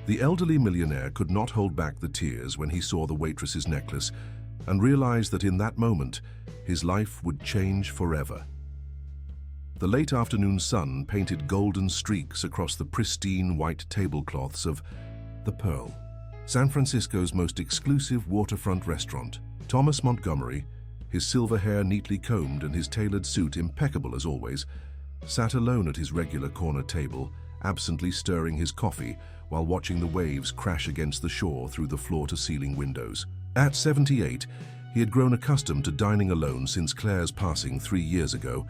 The elderly millionaire could not hold back the tears when he saw the waitress's necklace and realized that in that moment, his life would change forever. The late afternoon sun painted golden streaks across the pristine white tablecloths of the Pearl, San Francisco's most exclusive waterfront restaurant. Thomas Montgomery, his silver hair neatly combed and his tailored suit impeccable as always, sat alone at his regular corner table, absently stirring his coffee while watching the waves crash against the shore through the floor-to-ceiling windows. At 78, he had grown accustomed to dining alone since Claire's passing 3 years ago.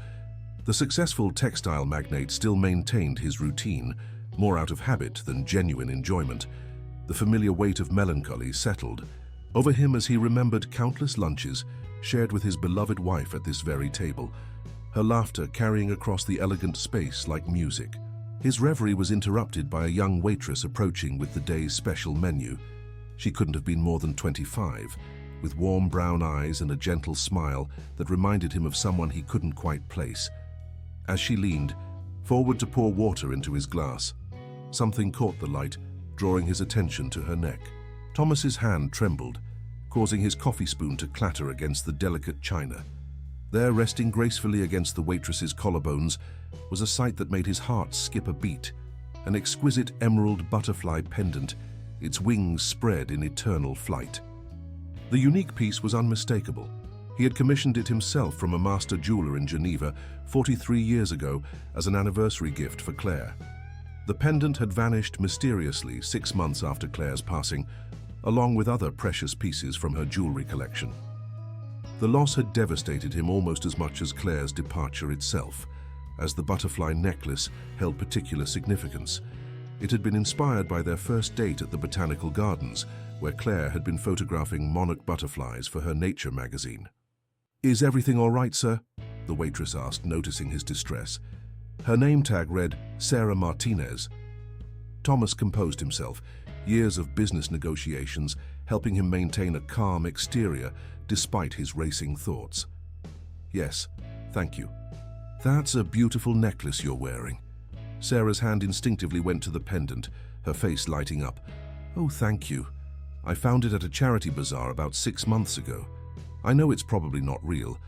The successful textile magnate still maintained his routine, more out of habit than genuine enjoyment. The familiar weight of melancholy settled over him as he remembered countless lunches shared with his beloved wife at this very table, her laughter carrying across the elegant space like music. His reverie was interrupted by a young waitress approaching with the day's special menu. She couldn't have been more than 25, with warm brown eyes and a gentle smile that reminded him of someone he couldn't quite place. As she leaned forward to pour water into his glass, something caught the light, drawing his attention to her neck. Thomas's hand trembled, causing his coffee spoon to clatter against the delicate china. There, resting gracefully against the waitress's collarbones, was a sight that made his heart skip a beat, an exquisite emerald butterfly pendant, its wings spread in eternal flight. The unique piece was unmistakable. He had commissioned it himself from a master jeweler in Geneva 43 years ago as an anniversary gift for Claire. The pendant had vanished mysteriously 6 months after Claire's passing, along with other precious pieces from her jewelry collection. The loss had devastated him almost as much as Claire's departure itself, as the butterfly necklace held particular significance. It had been inspired by their first date at the Botanical Gardens, where Claire had been photographing monarch butterflies for her Nature magazine. "Is everything all right, sir?" the waitress asked, noticing his distress. Her name tag read Sarah Martinez. Thomas composed himself, years of business negotiations helping him maintain a calm exterior despite his racing thoughts. "Yes, thank you." "That's a beautiful necklace you're wearing." Sarah's hand instinctively went to the pendant, her face lighting up. "Oh, thank you. I found it at a charity bazaar about 6 months ago. I know it's probably not real,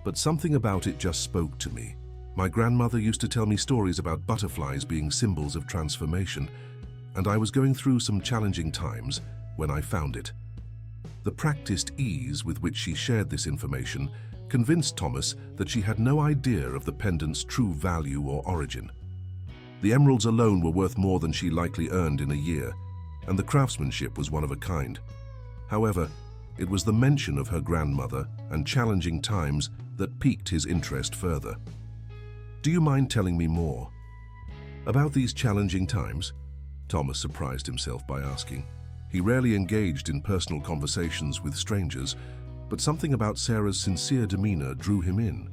but something about it just spoke to me. My grandmother used to tell me stories about butterflies being symbols of transformation, and I was going through some challenging times when I found it." The practiced ease with which she shared this information convinced Thomas that she had no idea of the pendant's true value or origin. The emeralds alone were worth more than she likely earned in a year, and the craftsmanship was one of a kind. However, it was the mention of her grandmother and challenging times that piqued his interest further. "Do you mind telling me more about these challenging times?" Thomas surprised himself by asking. He rarely engaged in personal conversations with strangers, but something about Sarah's sincere demeanor drew him in.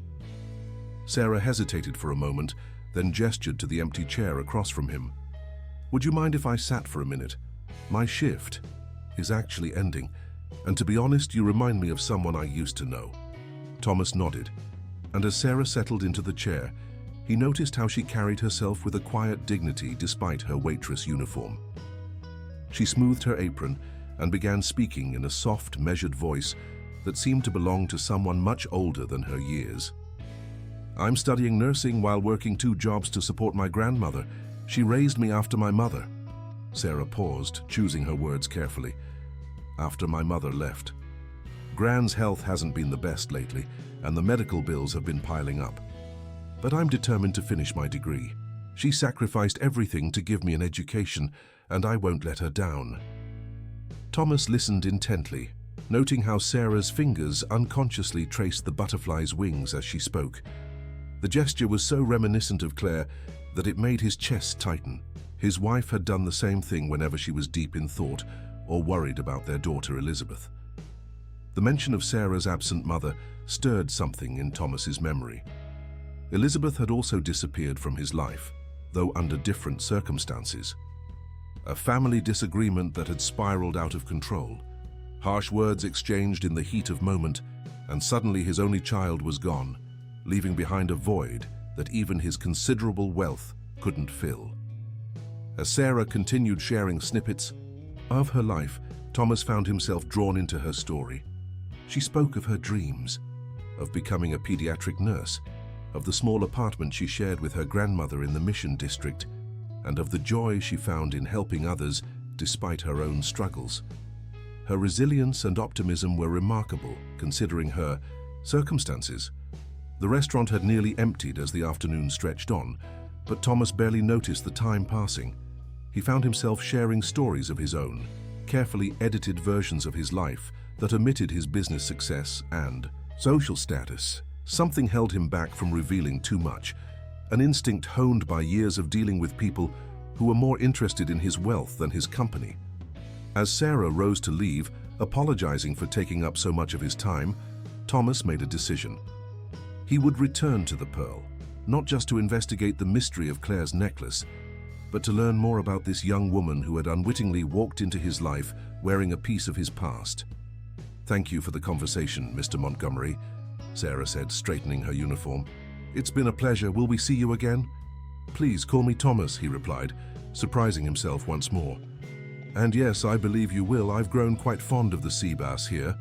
Sarah hesitated for a moment, then gestured to the empty chair across from him. "Would you mind if I sat for a minute? My shift is actually ending, and to be honest, you remind me of someone I used to know." Thomas nodded, and as Sarah settled into the chair, he noticed how she carried herself with a quiet dignity despite her waitress uniform. She smoothed her apron and began speaking in a soft, measured voice that seemed to belong to someone much older than her years. "I'm studying nursing while working 2 jobs to support my grandmother. She raised me after my mother." Sarah paused, choosing her words carefully. "After my mother left. Gran's health hasn't been the best lately, and the medical bills have been piling up. But I'm determined to finish my degree. She sacrificed everything to give me an education, and I won't let her down." Thomas listened intently, noting how Sarah's fingers unconsciously traced the butterfly's wings as she spoke. The gesture was so reminiscent of Claire that it made his chest tighten. His wife had done the same thing whenever she was deep in thought or worried about their daughter Elizabeth. The mention of Sarah's absent mother stirred something in Thomas's memory. Elizabeth had also disappeared from his life, though under different circumstances. A family disagreement that had spiraled out of control. Harsh words exchanged in the heat of moment, and suddenly his only child was gone, leaving behind a void that even his considerable wealth couldn't fill. As Sarah continued sharing snippets of her life, Thomas found himself drawn into her story. She spoke of her dreams, of becoming a pediatric nurse, of the small apartment she shared with her grandmother in the Mission District, and of the joy she found in helping others despite her own struggles. Her resilience and optimism were remarkable, considering her circumstances. The restaurant had nearly emptied as the afternoon stretched on, but Thomas barely noticed the time passing. He found himself sharing stories of his own, carefully edited versions of his life that omitted his business success and social status. Something held him back from revealing too much, an instinct honed by years of dealing with people who were more interested in his wealth than his company. As Sarah rose to leave, apologizing for taking up so much of his time, Thomas made a decision. He would return to the Pearl, not just to investigate the mystery of Claire's necklace, but to learn more about this young woman who had unwittingly walked into his life wearing a piece of his past. "Thank you for the conversation, Mr. Montgomery," Sarah said, straightening her uniform. "It's been a pleasure. Will we see you again?" "Please call me Thomas," he replied, surprising himself once more. "And yes, I believe you will. I've grown quite fond of the sea bass here."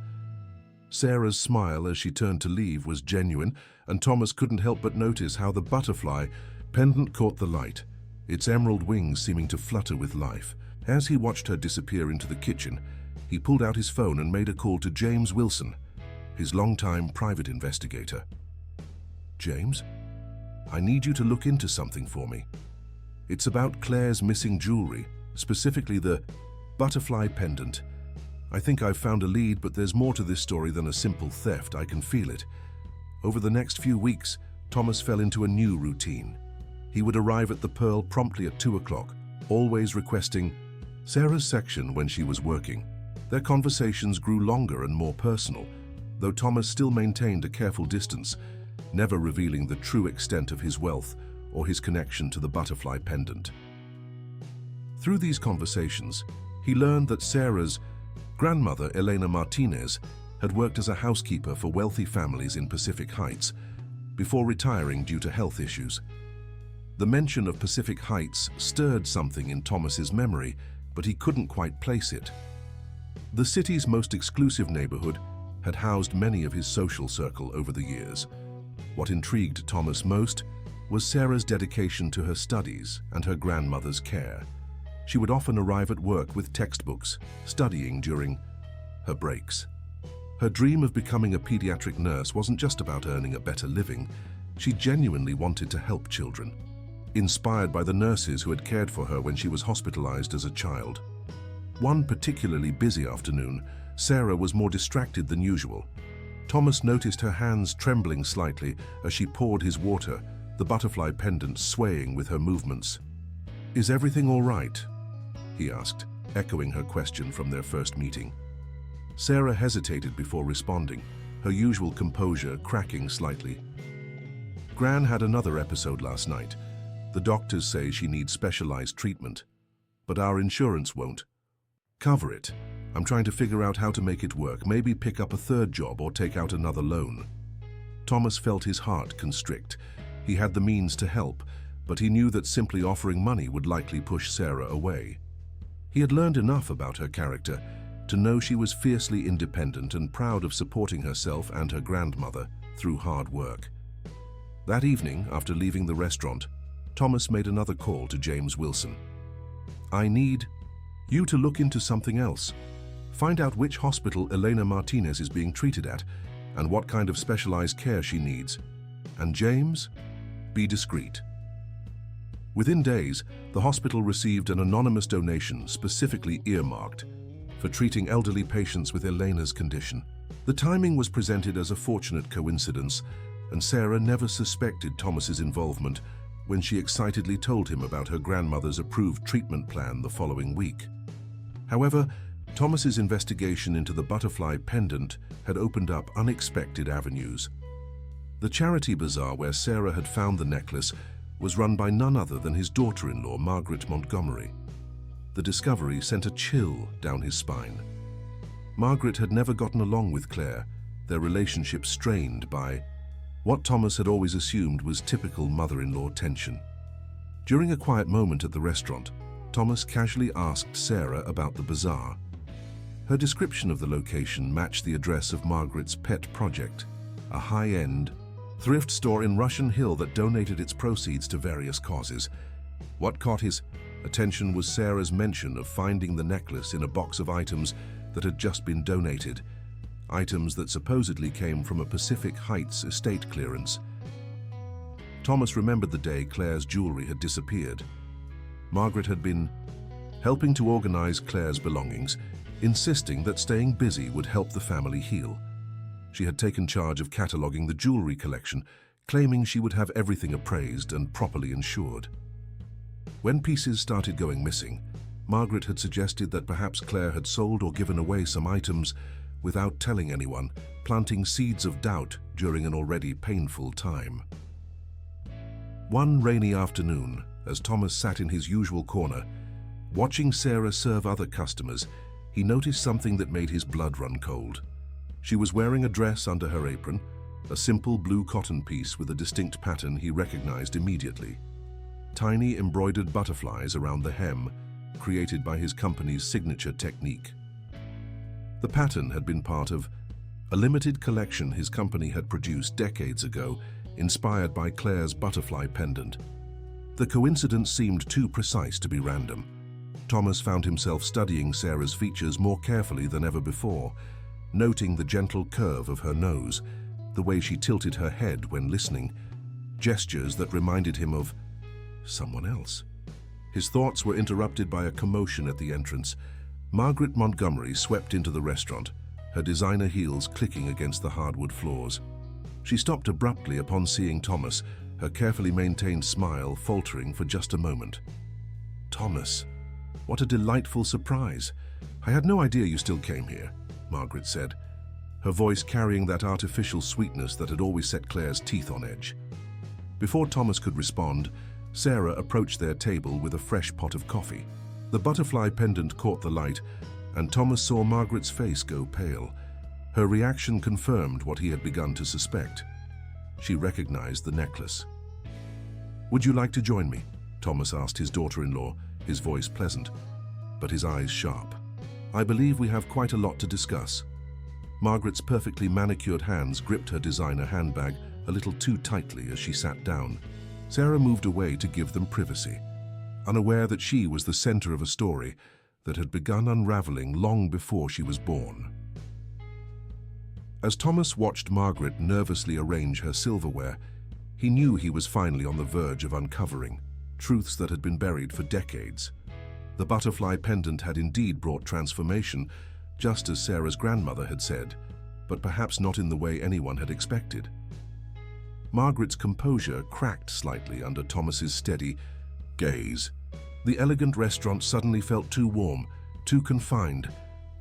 Sarah's smile as she turned to leave was genuine, and Thomas couldn't help but notice how the butterfly pendant caught the light, its emerald wings seeming to flutter with life. As he watched her disappear into the kitchen, he pulled out his phone and made a call to James Wilson, his longtime private investigator. "James, I need you to look into something for me. It's about Claire's missing jewelry, specifically the butterfly pendant. I think I've found a lead, but there's more to this story than a simple theft. I can feel it." Over the next few weeks, Thomas fell into a new routine. He would arrive at the Pearl promptly at 2 o'clock, always requesting Sarah's section when she was working. Their conversations grew longer and more personal, though Thomas still maintained a careful distance, never revealing the true extent of his wealth or his connection to the butterfly pendant. Through these conversations, he learned that Sarah's grandmother, Elena Martinez, had worked as a housekeeper for wealthy families in Pacific Heights before retiring due to health issues. The mention of Pacific Heights stirred something in Thomas's memory, but he couldn't quite place it. The city's most exclusive neighborhood had housed many of his social circle over the years. What intrigued Thomas most was Sarah's dedication to her studies and her grandmother's care. She would often arrive at work with textbooks, studying during her breaks. Her dream of becoming a pediatric nurse wasn't just about earning a better living. She genuinely wanted to help children, inspired by the nurses who had cared for her when she was hospitalized as a child. One particularly busy afternoon, Sarah was more distracted than usual. Thomas noticed her hands trembling slightly as she poured his water, the butterfly pendant swaying with her movements. "Is everything all right?" he asked, echoing her question from their first meeting. Sarah hesitated before responding, her usual composure cracking slightly. "Gran had another episode last night. The doctors say she needs specialized treatment, but our insurance won't cover it. I'm trying to figure out how to make it work, maybe pick up a third job or take out another loan." Thomas felt his heart constrict. He had the means to help, but he knew that simply offering money would likely push Sarah away. He had learned enough about her character to know she was fiercely independent and proud of supporting herself and her grandmother through hard work. That evening, after leaving the restaurant, Thomas made another call to James Wilson. "I need you to look into something else. Find out which hospital Elena Martinez is being treated at and what kind of specialized care she needs. And James, be discreet." Within days, the hospital received an anonymous donation specifically earmarked for treating elderly patients with Elena's condition. The timing was presented as a fortunate coincidence, and Sarah never suspected Thomas's involvement when she excitedly told him about her grandmother's approved treatment plan the following week. However, Thomas's investigation into the butterfly pendant had opened up unexpected avenues. The charity bazaar where Sarah had found the necklace was run by none other than his daughter-in-law, Margaret Montgomery. The discovery sent a chill down his spine. Margaret had never gotten along with Claire, their relationship strained by what Thomas had always assumed was typical mother-in-law tension. During a quiet moment at the restaurant, Thomas casually asked Sarah about the bazaar. Her description of the location matched the address of Margaret's pet project, a high-end thrift store in Russian Hill that donated its proceeds to various causes. What caught his attention was Sarah's mention of finding the necklace in a box of items that had just been donated, items that supposedly came from a Pacific Heights estate clearance. Thomas remembered the day Claire's jewelry had disappeared. Margaret had been helping to organize Claire's belongings, insisting that staying busy would help the family heal. She had taken charge of cataloging the jewelry collection, claiming she would have everything appraised and properly insured. When pieces started going missing, Margaret had suggested that perhaps Claire had sold or given away some items without telling anyone, planting seeds of doubt during an already painful time. One rainy afternoon, as Thomas sat in his usual corner, watching Sarah serve other customers, he noticed something that made his blood run cold. She was wearing a dress under her apron, a simple blue cotton piece with a distinct pattern he recognized immediately. Tiny embroidered butterflies around the hem, created by his company's signature technique. The pattern had been part of a limited collection his company had produced decades ago, inspired by Claire's butterfly pendant. The coincidence seemed too precise to be random. Thomas found himself studying Sarah's features more carefully than ever before, noting the gentle curve of her nose, the way she tilted her head when listening, gestures that reminded him of someone else. His thoughts were interrupted by a commotion at the entrance. Margaret Montgomery swept into the restaurant, her designer heels clicking against the hardwood floors. She stopped abruptly upon seeing Thomas, her carefully maintained smile faltering for just a moment. "Thomas, what a delightful surprise. I had no idea you still came here," Margaret said, her voice carrying that artificial sweetness that had always set Claire's teeth on edge. Before Thomas could respond, Sarah approached their table with a fresh pot of coffee. The butterfly pendant caught the light, and Thomas saw Margaret's face go pale. Her reaction confirmed what he had begun to suspect. She recognized the necklace. "Would you like to join me?" Thomas asked his daughter-in-law, his voice pleasant, but his eyes sharp. "I believe we have quite a lot to discuss." Margaret's perfectly manicured hands gripped her designer handbag a little too tightly as she sat down. Sarah moved away to give them privacy, unaware that she was the center of a story that had begun unraveling long before she was born. As Thomas watched Margaret nervously arrange her silverware, he knew he was finally on the verge of uncovering truths that had been buried for decades. The butterfly pendant had indeed brought transformation, just as Sarah's grandmother had said, but perhaps not in the way anyone had expected. Margaret's composure cracked slightly under Thomas's steady gaze. The elegant restaurant suddenly felt too warm, too confined,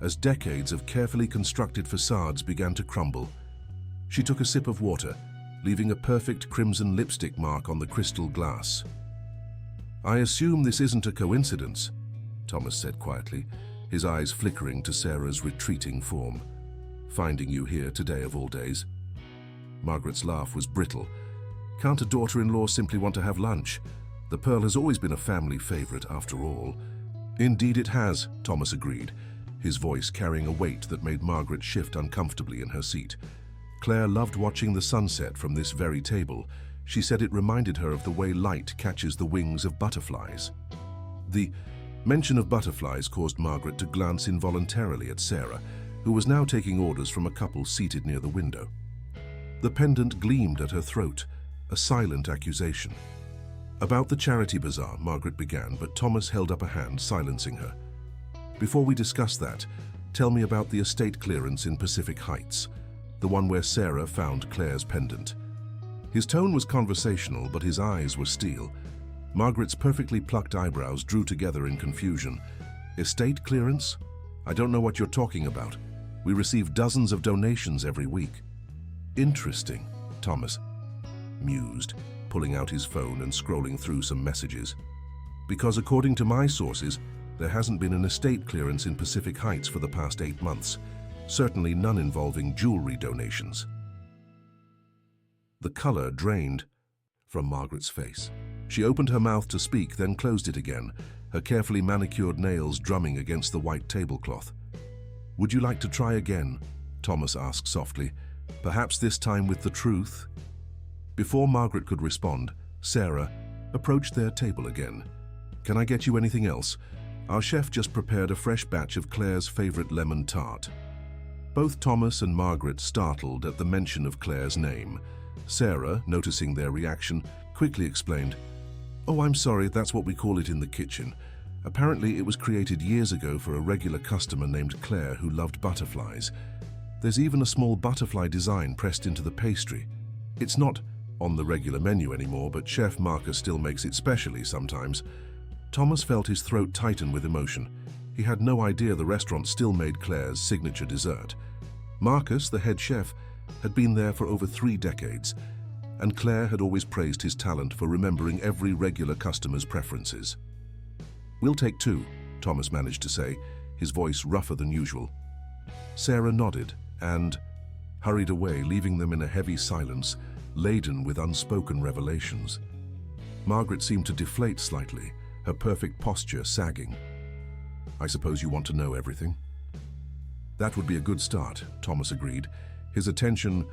as decades of carefully constructed facades began to crumble. She took a sip of water, leaving a perfect crimson lipstick mark on the crystal glass. "I assume this isn't a coincidence," Thomas said quietly, his eyes flickering to Sarah's retreating form. "Finding you here today of all days." Margaret's laugh was brittle. "Can't a daughter-in-law simply want to have lunch? The pearl has always been a family favorite, after all." "Indeed it has," Thomas agreed, his voice carrying a weight that made Margaret shift uncomfortably in her seat. Claire loved watching the sunset from this very table. She said it reminded her of the way light catches the wings of butterflies. The mention of butterflies caused Margaret to glance involuntarily at Sarah, who was now taking orders from a couple seated near the window. The pendant gleamed at her throat, a silent accusation. "About the charity bazaar," Margaret began, but Thomas held up a hand, silencing her. "Before we discuss that, tell me about the estate clearance in Pacific Heights, the one where Sarah found Claire's pendant." His tone was conversational, but his eyes were steel. Margaret's perfectly plucked eyebrows drew together in confusion. "Estate clearance? I don't know what you're talking about. We receive dozens of donations every week." "Interesting," Thomas mused, pulling out his phone and scrolling through some messages. "Because according to my sources, there hasn't been an estate clearance in Pacific Heights for the past 8 months. Certainly none involving jewelry donations." The color drained from Margaret's face. She opened her mouth to speak, then closed it again, her carefully manicured nails drumming against the white tablecloth. "Would you like to try again?" Thomas asked softly. "Perhaps this time with the truth?" Before Margaret could respond, Sarah approached their table again. "Can I get you anything else? Our chef just prepared a fresh batch of Claire's favorite lemon tart." Both Thomas and Margaret startled at the mention of Claire's name. Sarah, noticing their reaction, quickly explained, "Oh, I'm sorry, that's what we call it in the kitchen. Apparently it was created years ago for a regular customer named Claire who loved butterflies. There's even a small butterfly design pressed into the pastry. It's not on the regular menu anymore, but Chef Marcus still makes it specially sometimes." Thomas felt his throat tighten with emotion. He had no idea the restaurant still made Claire's signature dessert. Marcus, the head chef, had been there for over 3 decades, and Claire had always praised his talent for remembering every regular customer's preferences. "We'll take 2, Thomas managed to say, his voice rougher than usual. Sarah nodded and hurried away, leaving them in a heavy silence, laden with unspoken revelations. Margaret seemed to deflate slightly, her perfect posture sagging. "I suppose you want to know everything?" "That would be a good start," Thomas agreed, his attention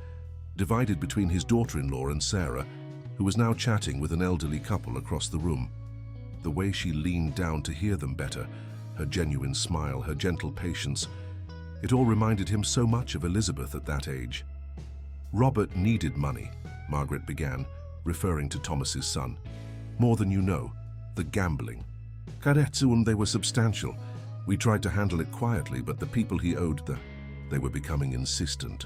divided between his daughter-in-law and Sarah, who was now chatting with an elderly couple across the room. The way she leaned down to hear them better, her genuine smile, her gentle patience, it all reminded him so much of Elizabeth at that age. "Robert needed money," Margaret began, referring to Thomas's son. "More than you know, the gambling. They were substantial. We tried to handle it quietly, but the people he owed they were becoming insistent."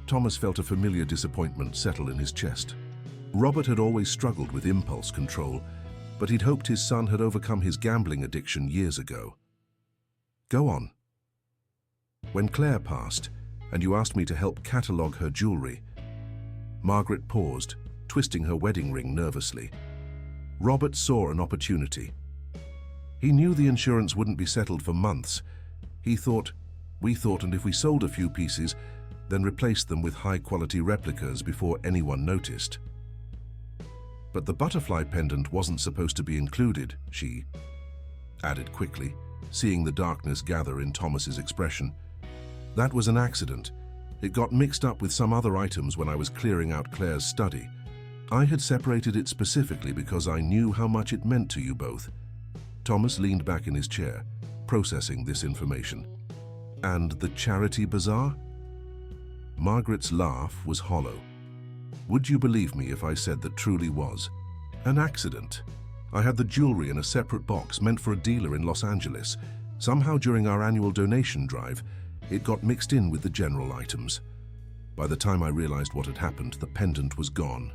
Thomas felt a familiar disappointment settle in his chest. Robert had always struggled with impulse control, but he'd hoped his son had overcome his gambling addiction years ago. "Go on." "When Claire passed, and you asked me to help catalogue her jewelry." Margaret paused, twisting her wedding ring nervously. Robert saw an opportunity. He knew the insurance wouldn't be settled for months. We thought, and if we sold a few pieces, then replaced them with high-quality replicas before anyone noticed. "But the butterfly pendant wasn't supposed to be included," she added quickly, seeing the darkness gather in Thomas's expression. "That was an accident. It got mixed up with some other items when I was clearing out Claire's study. I had separated it specifically because I knew how much it meant to you both." Thomas leaned back in his chair, processing this information. "And the charity bazaar?" Margaret's laugh was hollow. "Would you believe me if I said that truly was an accident? I had the jewelry in a separate box meant for a dealer in Los Angeles. Somehow during our annual donation drive, it got mixed in with the general items. By the time I realized what had happened, the pendant was gone."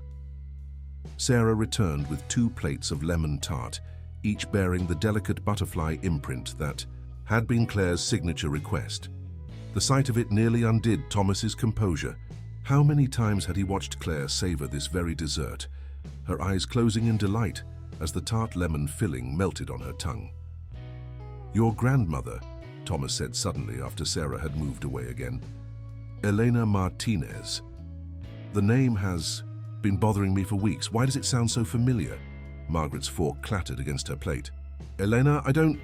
Sarah returned with 2 plates of lemon tart, each bearing the delicate butterfly imprint that had been Claire's signature request. The sight of it nearly undid Thomas's composure. How many times had he watched Claire savor this very dessert, her eyes closing in delight as the tart lemon filling melted on her tongue. "Your grandmother," Thomas said suddenly after Sarah had moved away again. "Elena Martinez. The name has been bothering me for weeks. Why does it sound so familiar?" Margaret's fork clattered against her plate. "Elena, I don't..."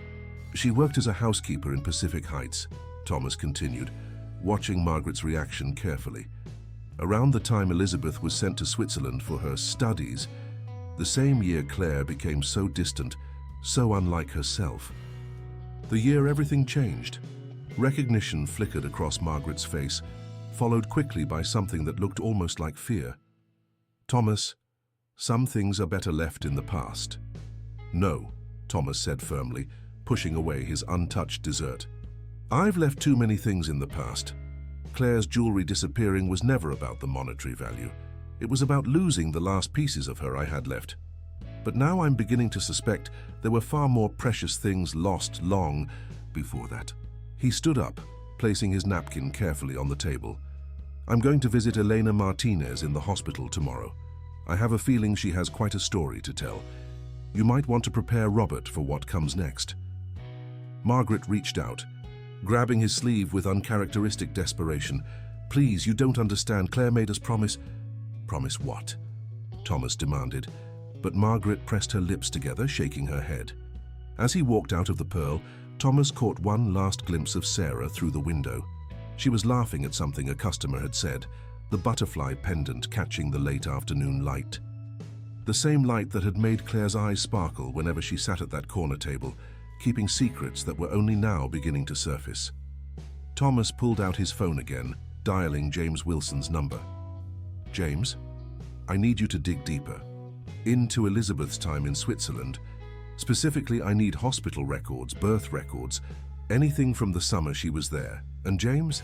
"She worked as a housekeeper in Pacific Heights," Thomas continued, watching Margaret's reaction carefully. "Around the time Elizabeth was sent to Switzerland for her studies, the same year Claire became so distant, so unlike herself. The year everything changed." Recognition flickered across Margaret's face, followed quickly by something that looked almost like fear. "Thomas, some things are better left in the past." "No," Thomas said firmly, pushing away his untouched dessert. "I've left too many things in the past. Claire's jewelry disappearing was never about the monetary value. It was about losing the last pieces of her I had left. But now I'm beginning to suspect there were far more precious things lost long before that." He stood up, placing his napkin carefully on the table. "I'm going to visit Elena Martinez in the hospital tomorrow. I have a feeling she has quite a story to tell. You might want to prepare Robert for what comes next." Margaret reached out, grabbing his sleeve with uncharacteristic desperation. "Please, you don't understand. Claire made us promise..." "Promise what?" Thomas demanded, but Margaret pressed her lips together, shaking her head. As he walked out of the Pearl, Thomas caught one last glimpse of Sarah through the window. She was laughing at something a customer had said, the butterfly pendant catching the late afternoon light. The same light that had made Claire's eyes sparkle whenever she sat at that corner table, keeping secrets that were only now beginning to surface. Thomas pulled out his phone again, dialing James Wilson's number. "James, I need you to dig deeper. Into Elizabeth's time in Switzerland. Specifically, I need hospital records, birth records, anything from the summer she was there. And James,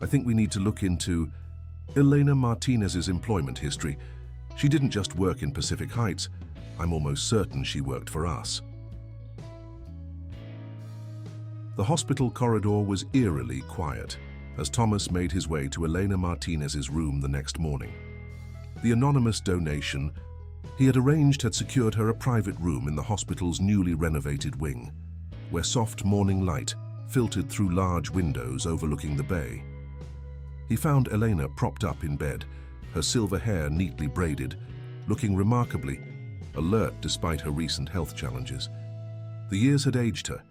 I think we need to look into Elena Martinez's employment history. She didn't just work in Pacific Heights. I'm almost certain she worked for us." The hospital corridor was eerily quiet as Thomas made his way to Elena Martinez's room the next morning. The anonymous donation he had arranged had secured her a private room in the hospital's newly renovated wing, where soft morning light filtered through large windows overlooking the bay. He found Elena propped up in bed, her silver hair neatly braided, looking remarkably alert despite her recent health challenges. The years had aged her,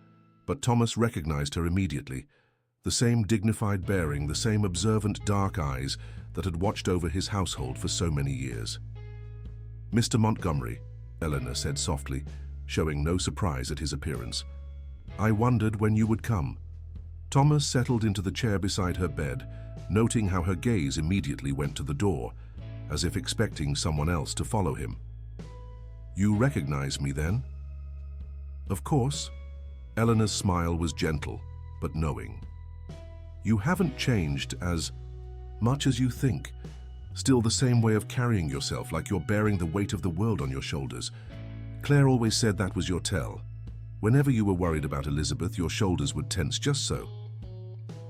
but Thomas recognized her immediately, the same dignified bearing, the same observant dark eyes that had watched over his household for so many years. "Mr. Montgomery," Eleanor said softly, showing no surprise at his appearance. "I wondered when you would come." Thomas settled into the chair beside her bed, noting how her gaze immediately went to the door, as if expecting someone else to follow him. "You recognize me then?" "Of course." Eleanor's smile was gentle, but knowing. "You haven't changed as much as you think. Still the same way of carrying yourself, like you're bearing the weight of the world on your shoulders. Claire always said that was your tell. Whenever you were worried about Elizabeth, your shoulders would tense just so."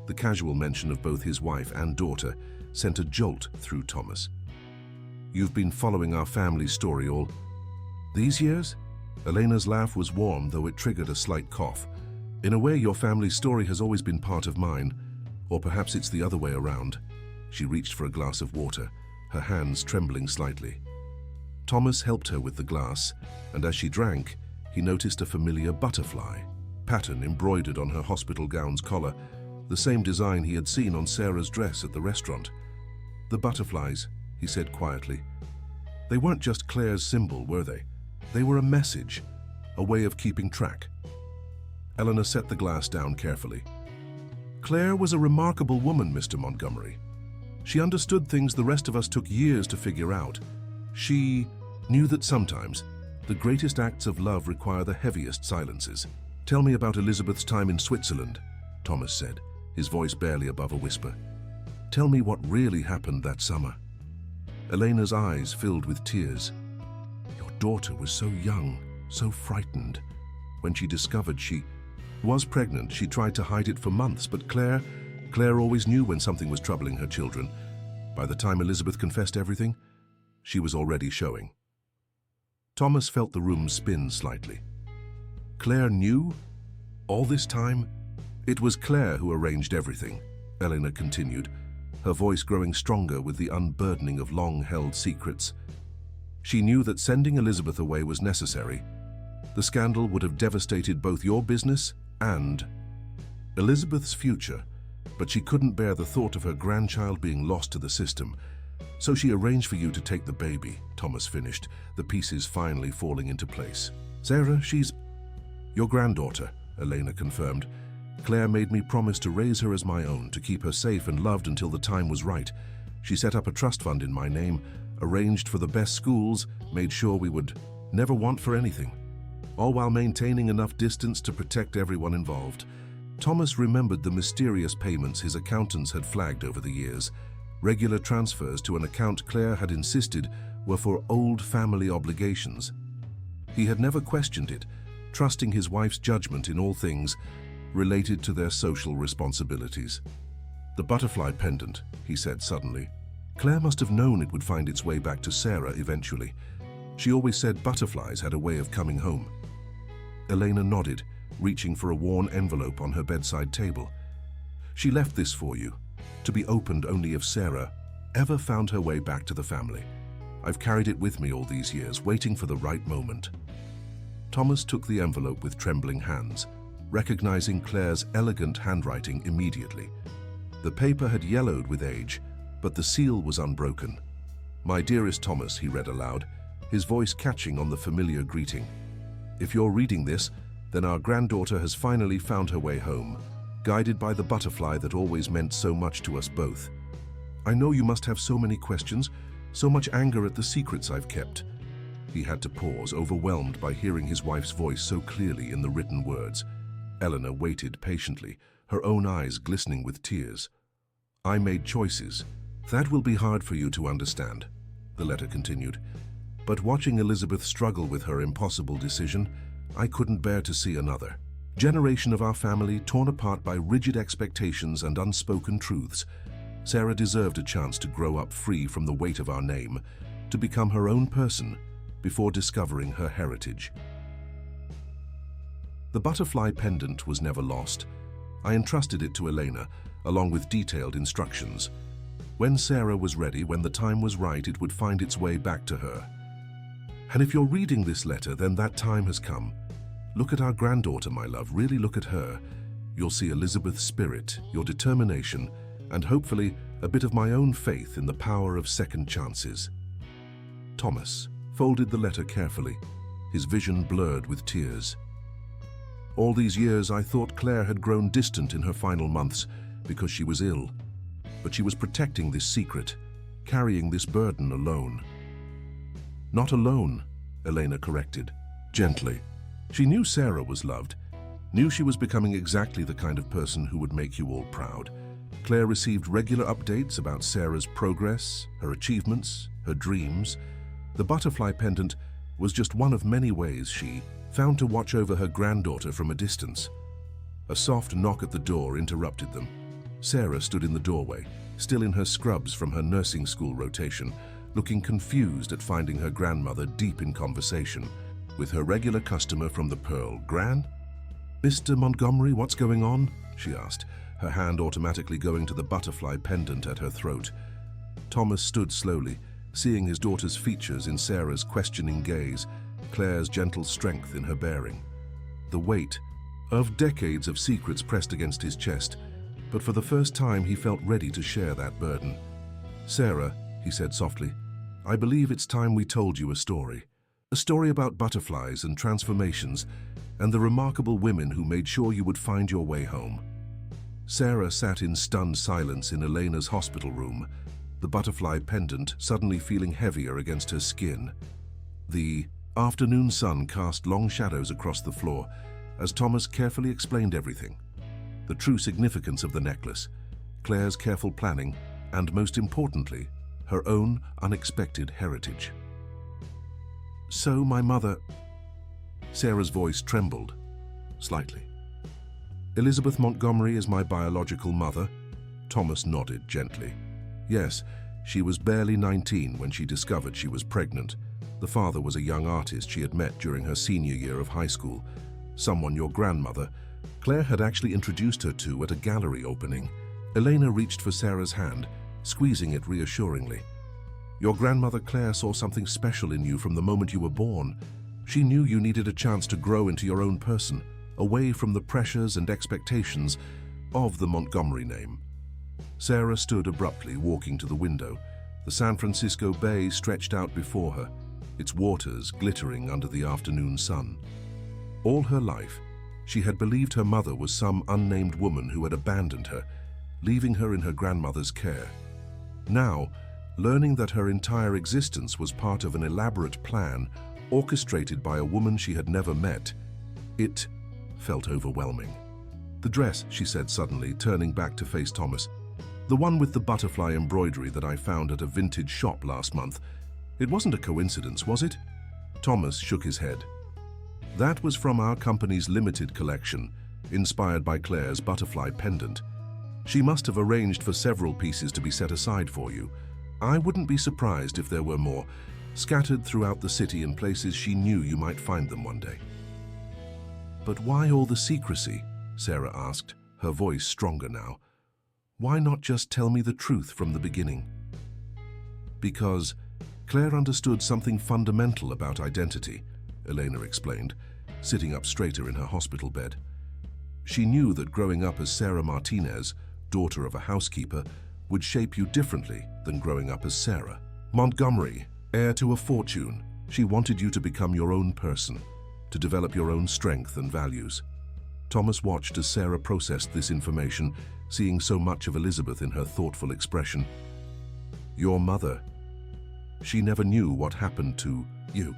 The casual mention of both his wife and daughter sent a jolt through Thomas. "You've been following our family story all these years?" Elena's laugh was warm, though it triggered a slight cough. "In a way, your family's story has always been part of mine. Or perhaps it's the other way around." She reached for a glass of water, her hands trembling slightly. Thomas helped her with the glass, and as she drank, he noticed a familiar butterfly pattern embroidered on her hospital gown's collar, the same design he had seen on Sarah's dress at the restaurant. "The butterflies," he said quietly. "They weren't just Claire's symbol, were they? They were a message, a way of keeping track." Eleanor set the glass down carefully. "Claire was a remarkable woman, Mr. Montgomery. She understood things the rest of us took years to figure out. She knew that sometimes the greatest acts of love require the heaviest silences." "Tell me about Elizabeth's time in Switzerland," Thomas said, his voice barely above a whisper. "Tell me what really happened that summer." Elena's eyes filled with tears. "Your daughter was so young, so frightened. When she discovered she was pregnant, she tried to hide it for months, but Claire always knew when something was troubling her children. By the time Elizabeth confessed everything, she was already showing." Thomas felt the room spin slightly. "Claire knew? All this time?" "It was Claire who arranged everything," Eleanor continued, her voice growing stronger with the unburdening of long-held secrets. "She knew that sending Elizabeth away was necessary. The scandal would have devastated both your business and Elizabeth's future, but she couldn't bear the thought of her grandchild being lost to the system. So she arranged for you to take the baby," Thomas finished, the pieces finally falling into place. "Sarah, she's your granddaughter," Elena confirmed. "Claire made me promise to raise her as my own, to keep her safe and loved until the time was right. She set up a trust fund in my name, arranged for the best schools, made sure we would never want for anything, all while maintaining enough distance to protect everyone involved." Thomas remembered the mysterious payments his accountants had flagged over the years. Regular transfers to an account Claire had insisted were for old family obligations. He had never questioned it, trusting his wife's judgment in all things related to their social responsibilities. "The butterfly pendant," he said suddenly. "Claire must have known it would find its way back to Sarah eventually. She always said butterflies had a way of coming home." Elena nodded, reaching for a worn envelope on her bedside table. "She left this for you, to be opened only if Sarah ever found her way back to the family. I've carried it with me all these years, waiting for the right moment." Thomas took the envelope with trembling hands, recognizing Claire's elegant handwriting immediately. The paper had yellowed with age, but the seal was unbroken. "My dearest Thomas," he read aloud, his voice catching on the familiar greeting. "If you're reading this, then our granddaughter has finally found her way home, guided by the butterfly that always meant so much to us both. I know you must have so many questions, so much anger at the secrets I've kept." He had to pause, overwhelmed by hearing his wife's voice so clearly in the written words. Eleanor waited patiently, her own eyes glistening with tears. "I made choices. That will be hard for you to understand," the letter continued. "But watching Elizabeth struggle with her impossible decision, I couldn't bear to see another generation of our family torn apart by rigid expectations and unspoken truths. Sarah deserved a chance to grow up free from the weight of our name, to become her own person before discovering her heritage." The butterfly pendant was never lost. I entrusted it to Elena, along with detailed instructions. When Sarah was ready, when the time was right, it would find its way back to her. And if you're reading this letter, then that time has come. Look at our granddaughter, my love, really look at her. You'll see Elizabeth's spirit, your determination, and hopefully a bit of my own faith in the power of second chances. Thomas folded the letter carefully, his vision blurred with tears. All these years I thought Claire had grown distant in her final months because she was ill. But she was protecting this secret, carrying this burden alone. "Not alone," Elena corrected, gently. She knew Sarah was loved, knew she was becoming exactly the kind of person who would make you all proud. Claire received regular updates about Sarah's progress, her achievements, her dreams. The butterfly pendant was just one of many ways she found to watch over her granddaughter from a distance. A soft knock at the door interrupted them. Sarah stood in the doorway, still in her scrubs from her nursing school rotation, looking confused at finding her grandmother deep in conversation with her regular customer from the Pearl. "Gran? Mr. Montgomery, what's going on?" she asked, her hand automatically going to the butterfly pendant at her throat. Thomas stood slowly, seeing his daughter's features in Sarah's questioning gaze, Claire's gentle strength in her bearing. The weight of decades of secrets pressed against his chest, but for the first time he felt ready to share that burden. "Sarah," he said softly, "I believe it's time we told you a story. A story about butterflies and transformations, and the remarkable women who made sure you would find your way home." Sarah sat in stunned silence in Elena's hospital room, the butterfly pendant suddenly feeling heavier against her skin. The afternoon sun cast long shadows across the floor as Thomas carefully explained everything. The true significance of the necklace, Claire's careful planning, and most importantly, her own unexpected heritage. "So my mother..." Sarah's voice trembled, slightly. "Elizabeth Montgomery is my biological mother?" Thomas nodded gently. "Yes, she was barely 19 when she discovered she was pregnant. The father was a young artist she had met during her senior year of high school, someone your grandmother, Claire, had actually introduced her to at a gallery opening." Elena reached for Sarah's hand, squeezing it reassuringly. "Your grandmother Claire saw something special in you from the moment you were born. She knew you needed a chance to grow into your own person, away from the pressures and expectations of the Montgomery name." Sarah stood abruptly, walking to the window. The San Francisco Bay stretched out before her, its waters glittering under the afternoon sun. All her life, she had believed her mother was some unnamed woman who had abandoned her, leaving her in her grandmother's care. Now, learning that her entire existence was part of an elaborate plan orchestrated by a woman she had never met, it felt overwhelming. "The dress," she said suddenly, turning back to face Thomas. "The one with the butterfly embroidery that I found at a vintage shop last month. It wasn't a coincidence, was it?" Thomas shook his head. "That was from our company's limited collection, inspired by Claire's butterfly pendant. She must have arranged for several pieces to be set aside for you. I wouldn't be surprised if there were more, scattered throughout the city in places she knew you might find them one day." "But why all the secrecy?" Sarah asked, her voice stronger now. "Why not just tell me the truth from the beginning?" "Because Claire understood something fundamental about identity," Elena explained. sitting up straighter in her hospital bed. She knew that growing up as Sarah Martinez, daughter of a housekeeper, would shape you differently than growing up as Sarah Montgomery, heir to a fortune. She wanted you to become your own person, to develop your own strength and values. Thomas watched as Sarah processed this information, seeing so much of Elizabeth in her thoughtful expression. Your mother. She never knew what happened to you.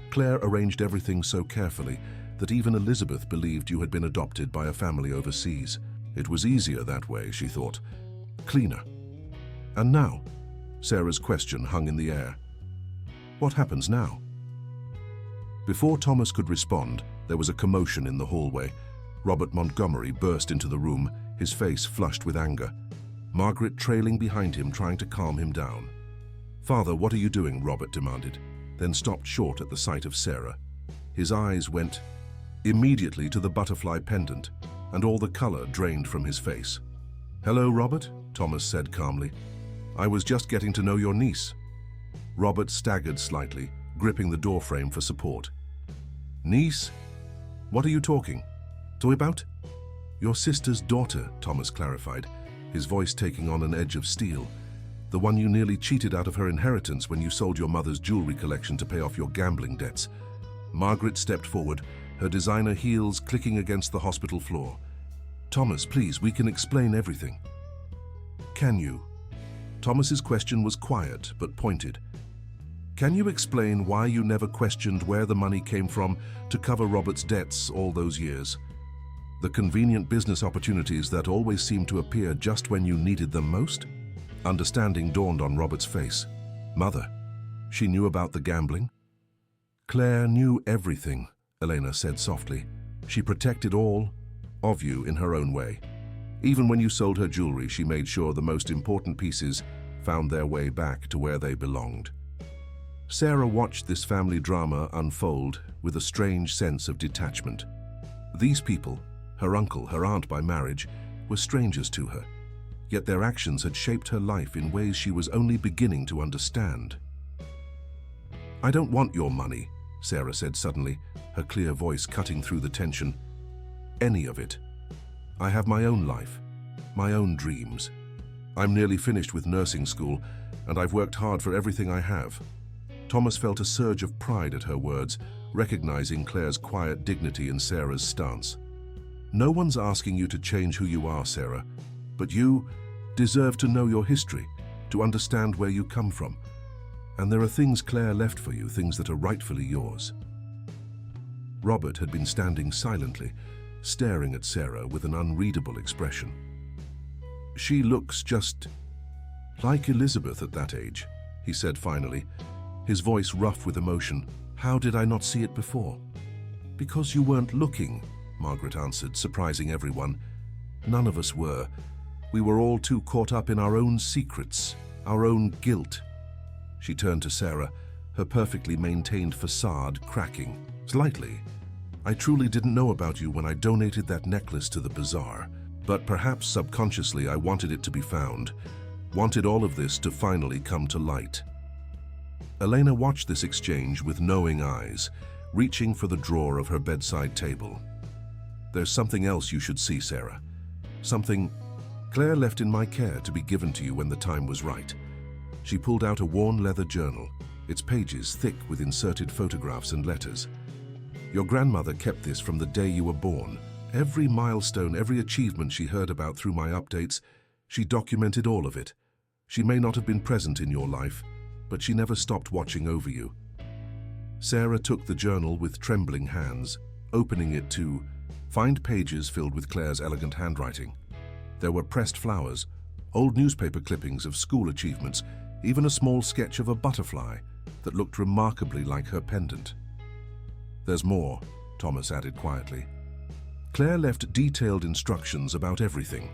Claire arranged everything so carefully that even Elizabeth believed you had been adopted by a family overseas. It was easier that way, she thought. Cleaner. And now? Sarah's question hung in the air. What happens now? Before Thomas could respond, there was a commotion in the hallway. Robert Montgomery burst into the room, his face flushed with anger. Margaret trailing behind him, trying to calm him down. Father, what are you doing? Robert demanded, then stopped short at the sight of Sarah. His eyes went immediately to the butterfly pendant, and all the color drained from his face. Hello, Robert, Thomas said calmly. I was just getting to know your niece. Robert staggered slightly, gripping the doorframe for support. Niece? What are you talking about? Your sister's daughter, Thomas clarified, his voice taking on an edge of steel. The one you nearly cheated out of her inheritance when you sold your mother's jewelry collection to pay off your gambling debts. Margaret stepped forward, her designer heels clicking against the hospital floor. Thomas, please, we can explain everything. Can you? Thomas's question was quiet but pointed. Can you explain why you never questioned where the money came from to cover Robert's debts all those years? The convenient business opportunities that always seemed to appear just when you needed them most? Understanding dawned on Robert's face. Mother, she knew about the gambling? Claire knew everything, Elena said softly. She protected all of you in her own way. Even when you sold her jewelry, she made sure the most important pieces found their way back to where they belonged. Sarah watched this family drama unfold with a strange sense of detachment. These people, her uncle, her aunt by marriage, were strangers to her, yet their actions had shaped her life in ways she was only beginning to understand. I don't want your money, Sarah said suddenly, her clear voice cutting through the tension. Any of it. I have my own life, my own dreams. I'm nearly finished with nursing school, and I've worked hard for everything I have. Thomas felt a surge of pride at her words, recognizing Claire's quiet dignity in Sarah's stance. No one's asking you to change who you are, Sarah, but you deserve to know your history, to understand where you come from. And there are things Claire left for you, things that are rightfully yours. Robert had been standing silently, staring at Sarah with an unreadable expression. She looks just like Elizabeth at that age, he said finally, his voice rough with emotion. How did I not see it before? Because you weren't looking, Margaret answered, surprising everyone. None of us were. We were all too caught up in our own secrets, our own guilt. She turned to Sarah, her perfectly maintained facade cracking. Slightly. I truly didn't know about you when I donated that necklace to the bazaar, but perhaps subconsciously I wanted it to be found, wanted all of this to finally come to light. Elena watched this exchange with knowing eyes, reaching for the drawer of her bedside table. There's something else you should see, Sarah. Something Claire left in my care to be given to you when the time was right. She pulled out a worn leather journal, its pages thick with inserted photographs and letters. Your grandmother kept this from the day you were born. Every milestone, every achievement she heard about through my updates, she documented all of it. She may not have been present in your life, but she never stopped watching over you. Sarah took the journal with trembling hands, opening it to find pages filled with Claire's elegant handwriting. There were pressed flowers, old newspaper clippings of school achievements, even a small sketch of a butterfly that looked remarkably like her pendant. There's more, Thomas added quietly. Claire left detailed instructions about everything.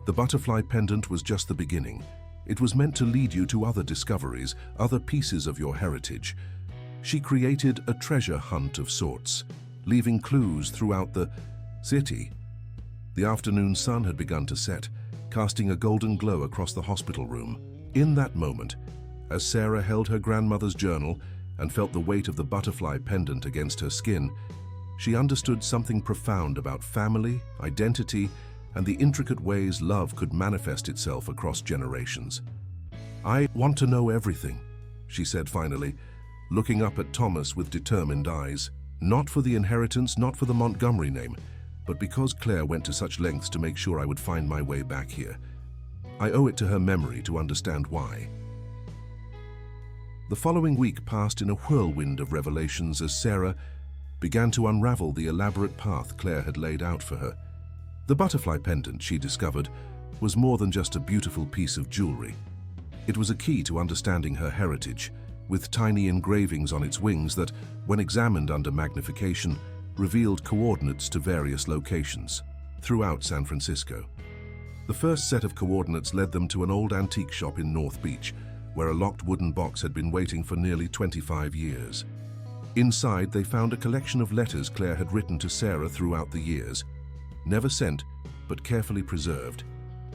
The butterfly pendant was just the beginning. It was meant to lead you to other discoveries, other pieces of your heritage. She created a treasure hunt of sorts, leaving clues throughout the city. The afternoon sun had begun to set, casting a golden glow across the hospital room. In that moment, as Sarah held her grandmother's journal and felt the weight of the butterfly pendant against her skin, She understood something profound about family, identity, and the intricate ways love could manifest itself across generations. "I want to know everything," she said finally, looking up at Thomas with determined eyes. "Not for the inheritance, not for the Montgomery name, but because Claire went to such lengths to make sure I would find my way back here. I owe it to her memory to understand why." The following week passed in a whirlwind of revelations as Sarah began to unravel the elaborate path Claire had laid out for her. The butterfly pendant, she discovered, was more than just a beautiful piece of jewelry. It was a key to understanding her heritage, with tiny engravings on its wings that, when examined under magnification, revealed coordinates to various locations throughout San Francisco. The first set of coordinates led them to an old antique shop in North Beach, where a locked wooden box had been waiting for nearly 25 years. Inside, they found a collection of letters Claire had written to Sarah throughout the years, never sent, but carefully preserved,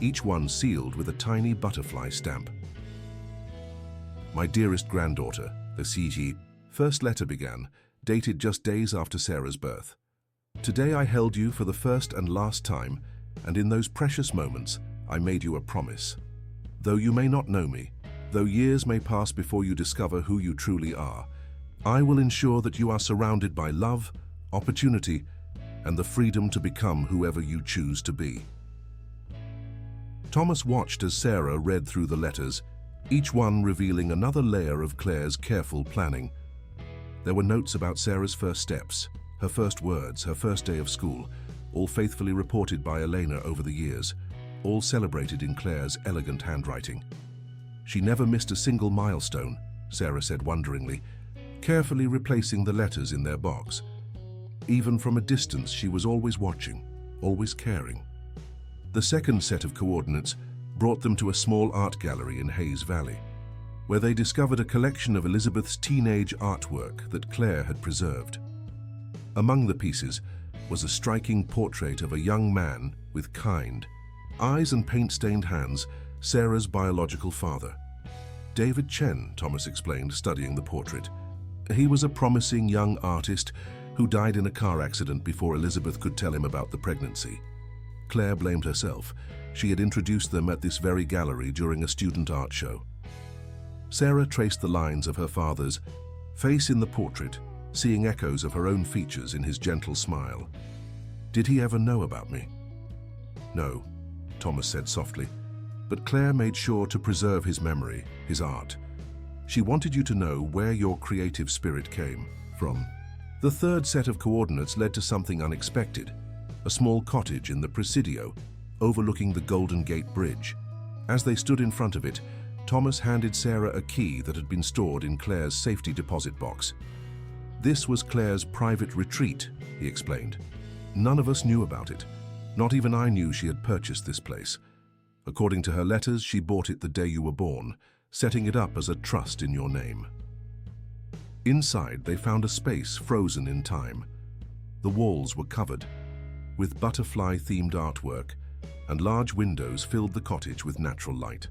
each one sealed with a tiny butterfly stamp. "My dearest granddaughter," the CG first letter began, dated just days after Sarah's birth. "Today I held you for the first and last time, and in those precious moments, I made you a promise. Though you may not know me, though years may pass before you discover who you truly are, I will ensure that you are surrounded by love, opportunity, and the freedom to become whoever you choose to be." Thomas watched as Sarah read through the letters, each one revealing another layer of Claire's careful planning. There were notes about Sarah's first steps, her first words, her first day of school, all faithfully reported by Elena over the years, all celebrated in Claire's elegant handwriting. "She never missed a single milestone," Sarah said wonderingly, carefully replacing the letters in their box. Even from a distance, she was always watching, always caring. The second set of coordinates brought them to a small art gallery in Hayes Valley, where they discovered a collection of Elizabeth's teenage artwork that Claire had preserved. Among the pieces was a striking portrait of a young man with kind eyes and paint-stained hands, Sarah's biological father. "David Chen," Thomas explained, studying the portrait. "He was a promising young artist who died in a car accident before Elizabeth could tell him about the pregnancy." Claire blamed herself. She had introduced them at this very gallery during a student art show. Sarah traced the lines of her father's face in the portrait, seeing echoes of her own features in his gentle smile. "Did he ever know about me?" "No," Thomas said softly, but Claire made sure to preserve his memory, his art. She wanted you to know where your creative spirit came from. The third set of coordinates led to something unexpected, a small cottage in the Presidio, overlooking the Golden Gate Bridge. As they stood in front of it, Thomas handed Sarah a key that had been stored in Claire's safety deposit box. "This was Claire's private retreat," he explained. "None of us knew about it. Not even I knew she had purchased this place. According to her letters, she bought it the day you were born, setting it up as a trust in your name." Inside, they found a space frozen in time. The walls were covered with butterfly-themed artwork, and large windows filled the cottage with natural light.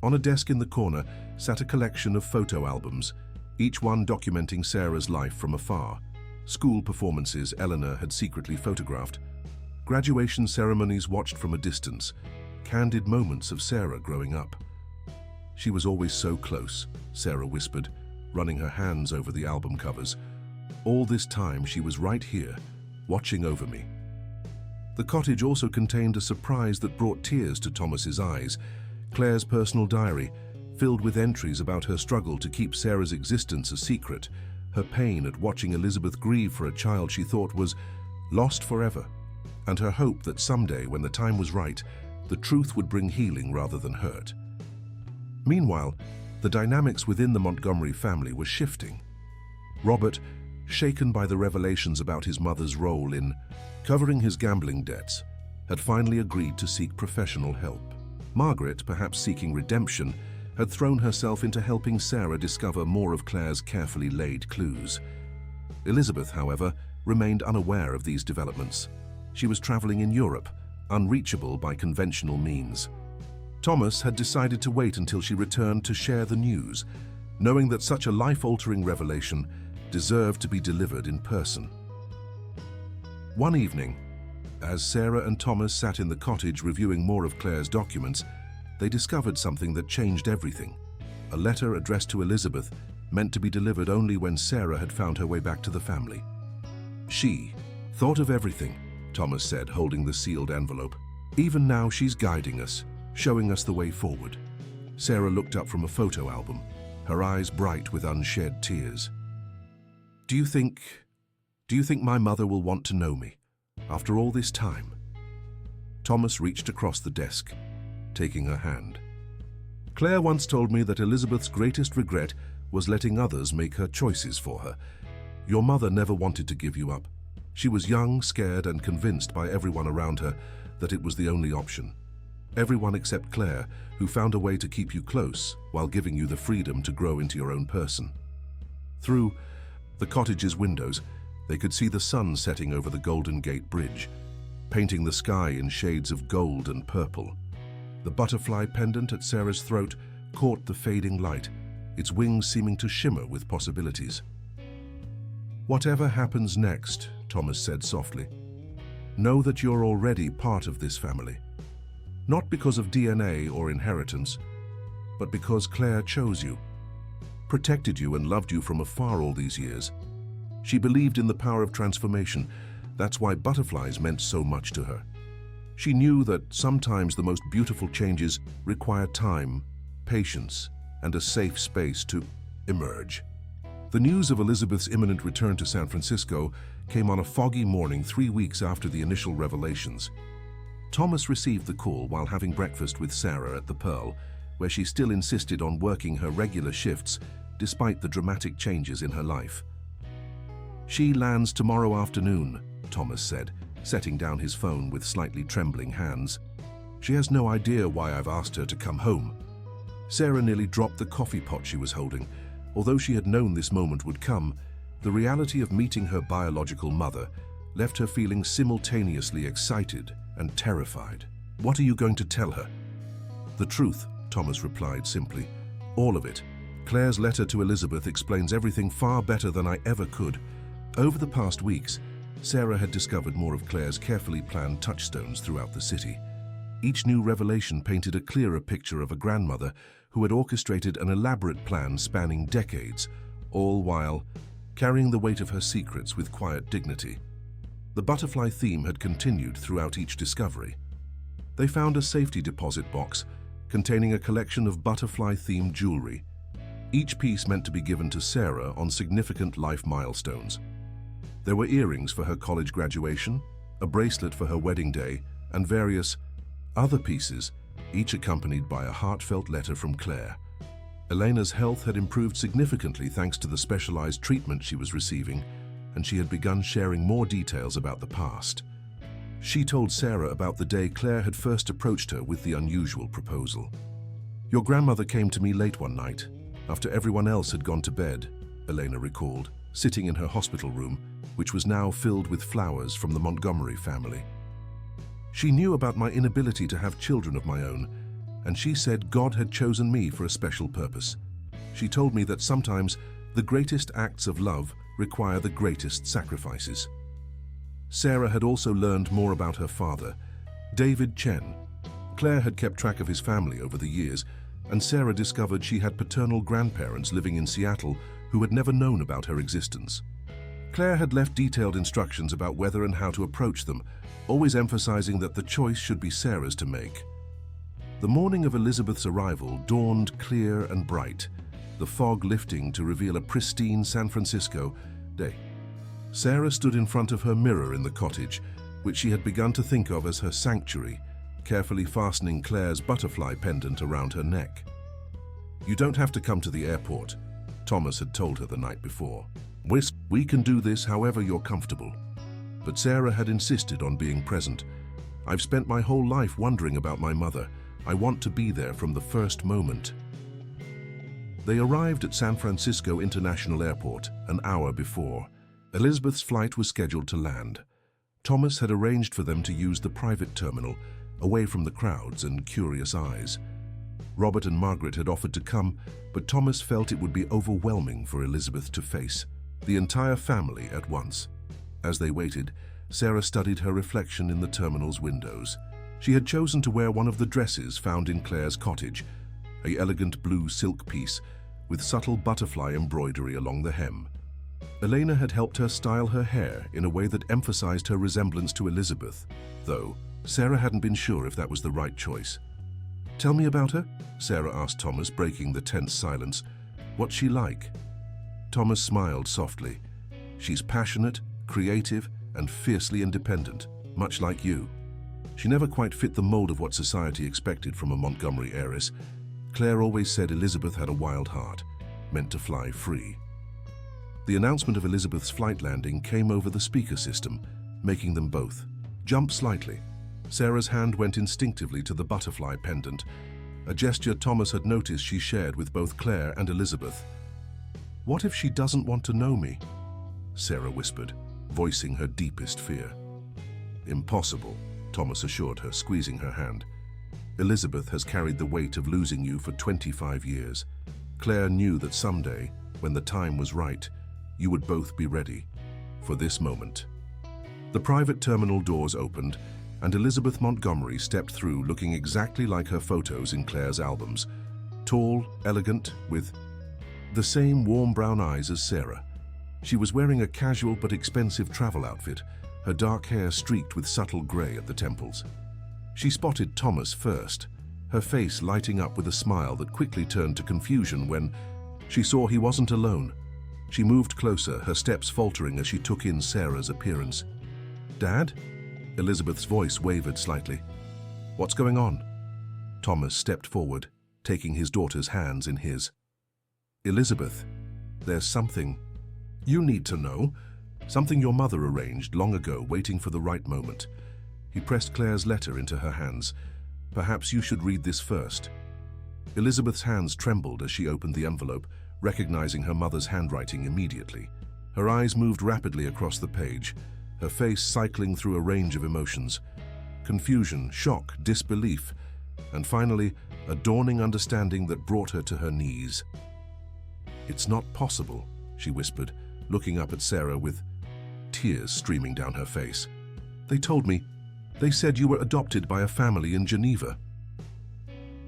On a desk in the corner sat a collection of photo albums, each one documenting Sarah's life from afar. School performances Eleanor had secretly photographed, graduation ceremonies watched from a distance, candid moments of Sarah growing up. "She was always so close," Sarah whispered, running her hands over the album covers. "All this time she was right here, watching over me." The cottage also contained a surprise that brought tears to Thomas's eyes, Claire's personal diary, filled with entries about her struggle to keep Sarah's existence a secret, her pain at watching Elizabeth grieve for a child she thought was lost forever, and her hope that someday, when the time was right, the truth would bring healing rather than hurt. Meanwhile, the dynamics within the Montgomery family were shifting. Robert, shaken by the revelations about his mother's role in covering his gambling debts, had finally agreed to seek professional help. Margaret, perhaps seeking redemption, had thrown herself into helping Sarah discover more of Claire's carefully laid clues. Elizabeth, however, remained unaware of these developments. She was traveling in Europe, unreachable by conventional means. Thomas had decided to wait until she returned to share the news, knowing that such a life-altering revelation deserved to be delivered in person. One evening, as Sarah and Thomas sat in the cottage reviewing more of Claire's documents, they discovered something that changed everything. A letter addressed to Elizabeth, meant to be delivered only when Sarah had found her way back to the family. She thought of everything, Thomas said, holding the sealed envelope. Even now she's guiding us, showing us the way forward. Sarah looked up from a photo album, her eyes bright with unshed tears. Do you think my mother will want to know me, after all this time? Thomas reached across the desk, taking her hand. Claire once told me that Elizabeth's greatest regret was letting others make her choices for her. Your mother never wanted to give you up. She was young, scared, and convinced by everyone around her that it was the only option. Everyone except Claire, who found a way to keep you close while giving you the freedom to grow into your own person. Through the cottage's windows, they could see the sun setting over the Golden Gate Bridge, painting the sky in shades of gold and purple. The butterfly pendant at Sarah's throat caught the fading light, its wings seeming to shimmer with possibilities. Whatever happens next, Thomas said softly, know that you're already part of this family. Not because of DNA or inheritance, but because Claire chose you, protected you and loved you from afar all these years. She believed in the power of transformation. That's why butterflies meant so much to her. She knew that sometimes the most beautiful changes require time, patience, and a safe space to emerge. The news of Elizabeth's imminent return to San Francisco came on a foggy morning 3 weeks after the initial revelations. Thomas received the call while having breakfast with Sarah at the Pearl, where she still insisted on working her regular shifts despite the dramatic changes in her life. She lands tomorrow afternoon, Thomas said, setting down his phone with slightly trembling hands. She has no idea why I've asked her to come home. Sarah nearly dropped the coffee pot she was holding. Although she had known this moment would come, the reality of meeting her biological mother left her feeling simultaneously excited and terrified. What are you going to tell her? The truth, Thomas replied simply. All of it. Claire's letter to Elizabeth explains everything far better than I ever could. Over the past weeks, Sarah had discovered more of Claire's carefully planned touchstones throughout the city. Each new revelation painted a clearer picture of a grandmother who had orchestrated an elaborate plan spanning decades, all while carrying the weight of her secrets with quiet dignity. The butterfly theme had continued throughout each discovery. They found a safety deposit box containing a collection of butterfly-themed jewelry, each piece meant to be given to Sarah on significant life milestones. There were earrings for her college graduation, a bracelet for her wedding day, and various other pieces, each accompanied by a heartfelt letter from Claire. Elena's health had improved significantly thanks to the specialized treatment she was receiving, and she had begun sharing more details about the past. She told Sarah about the day Claire had first approached her with the unusual proposal. Your grandmother came to me late one night, after everyone else had gone to bed, Elena recalled, sitting in her hospital room, which was now filled with flowers from the Montgomery family. She knew about my inability to have children of my own, and she said God had chosen me for a special purpose. She told me that sometimes the greatest acts of love require the greatest sacrifices. Sarah had also learned more about her father, David Chen. Claire had kept track of his family over the years, and Sarah discovered she had paternal grandparents living in Seattle who had never known about her existence. Claire had left detailed instructions about whether and how to approach them, always emphasizing that the choice should be Sarah's to make. The morning of Elizabeth's arrival dawned clear and bright, the fog lifting to reveal a pristine San Francisco day. Sarah stood in front of her mirror in the cottage, which she had begun to think of as her sanctuary, carefully fastening Claire's butterfly pendant around her neck. You don't have to come to the airport, Thomas had told her the night before. We can do this however you're comfortable. But Sarah had insisted on being present. I've spent my whole life wondering about my mother. I want to be there from the first moment. They arrived at San Francisco International Airport an hour before. Elizabeth's flight was scheduled to land. Thomas had arranged for them to use the private terminal, away from the crowds and curious eyes. Robert and Margaret had offered to come, but Thomas felt it would be overwhelming for Elizabeth to face the entire family at once. As they waited, Sarah studied her reflection in the terminal's windows. She had chosen to wear one of the dresses found in Claire's cottage, an elegant blue silk piece with subtle butterfly embroidery along the hem. Elena had helped her style her hair in a way that emphasized her resemblance to Elizabeth, though Sarah hadn't been sure if that was the right choice. "Tell me about her," Sarah asked Thomas, breaking the tense silence. "What's she like?" Thomas smiled softly. "She's passionate, creative, and fiercely independent, much like you. She never quite fit the mold of what society expected from a Montgomery heiress. Claire always said Elizabeth had a wild heart, meant to fly free." The announcement of Elizabeth's flight landing came over the speaker system, making them both jump slightly. Sarah's hand went instinctively to the butterfly pendant, a gesture Thomas had noticed she shared with both Claire and Elizabeth. "What if she doesn't want to know me?" Sarah whispered, voicing her deepest fear. "Impossible," Thomas assured her, squeezing her hand. "Elizabeth has carried the weight of losing you for 25 years. Claire knew that someday, when the time was right, you would both be ready for this moment." The private terminal doors opened, and Elizabeth Montgomery stepped through looking exactly like her photos in Claire's albums. Tall, elegant, with the same warm brown eyes as Sarah. She was wearing a casual but expensive travel outfit, her dark hair streaked with subtle grey at the temples. She spotted Thomas first, her face lighting up with a smile that quickly turned to confusion when she saw he wasn't alone. She moved closer, her steps faltering as she took in Sarah's appearance. "Dad?" Elizabeth's voice wavered slightly. "What's going on?" Thomas stepped forward, taking his daughter's hands in his. "Elizabeth, there's something you need to know. Something your mother arranged long ago, waiting for the right moment." He pressed Claire's letter into her hands. "Perhaps you should read this first." Elizabeth's hands trembled as she opened the envelope, recognizing her mother's handwriting immediately. Her eyes moved rapidly across the page, her face cycling through a range of emotions. Confusion, shock, disbelief, and finally, a dawning understanding that brought her to her knees. "It's not possible," she whispered, looking up at Sarah with tears streaming down her face. "They told me. They said you were adopted by a family in Geneva."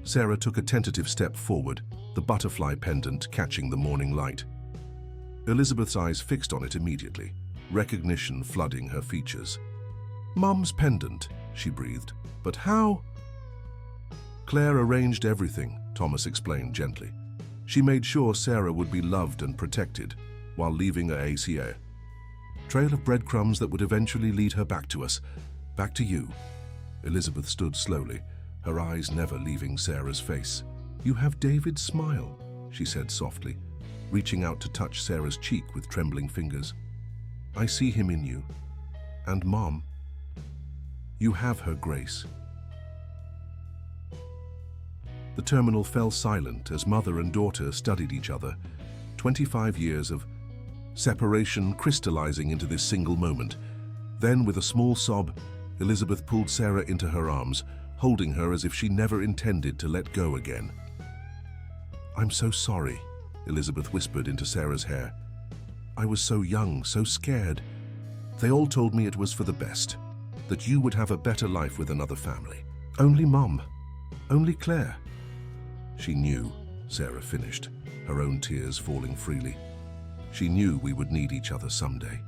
Sarah took a tentative step forward, the butterfly pendant catching the morning light. Elizabeth's eyes fixed on it immediately, recognition flooding her features. "Mum's pendant," she breathed. "But how?" "Claire arranged everything," Thomas explained gently. "She made sure Sarah would be loved and protected, while leaving a trail of breadcrumbs that would eventually lead her back to us, back to you." Elizabeth stood slowly, her eyes never leaving Sarah's face. "You have David's smile," she said softly, reaching out to touch Sarah's cheek with trembling fingers. "I see him in you. And Mom, you have her grace." The terminal fell silent as mother and daughter studied each other, 25 years of separation crystallizing into this single moment. Then, with a small sob, Elizabeth pulled Sarah into her arms, holding her as if she never intended to let go again. "I'm so sorry," Elizabeth whispered into Sarah's hair. "I was so young, so scared. They all told me it was for the best, that you would have a better life with another family. Only Mom, only Claire." "She knew," Sarah finished, her own tears falling freely. "She knew we would need each other someday."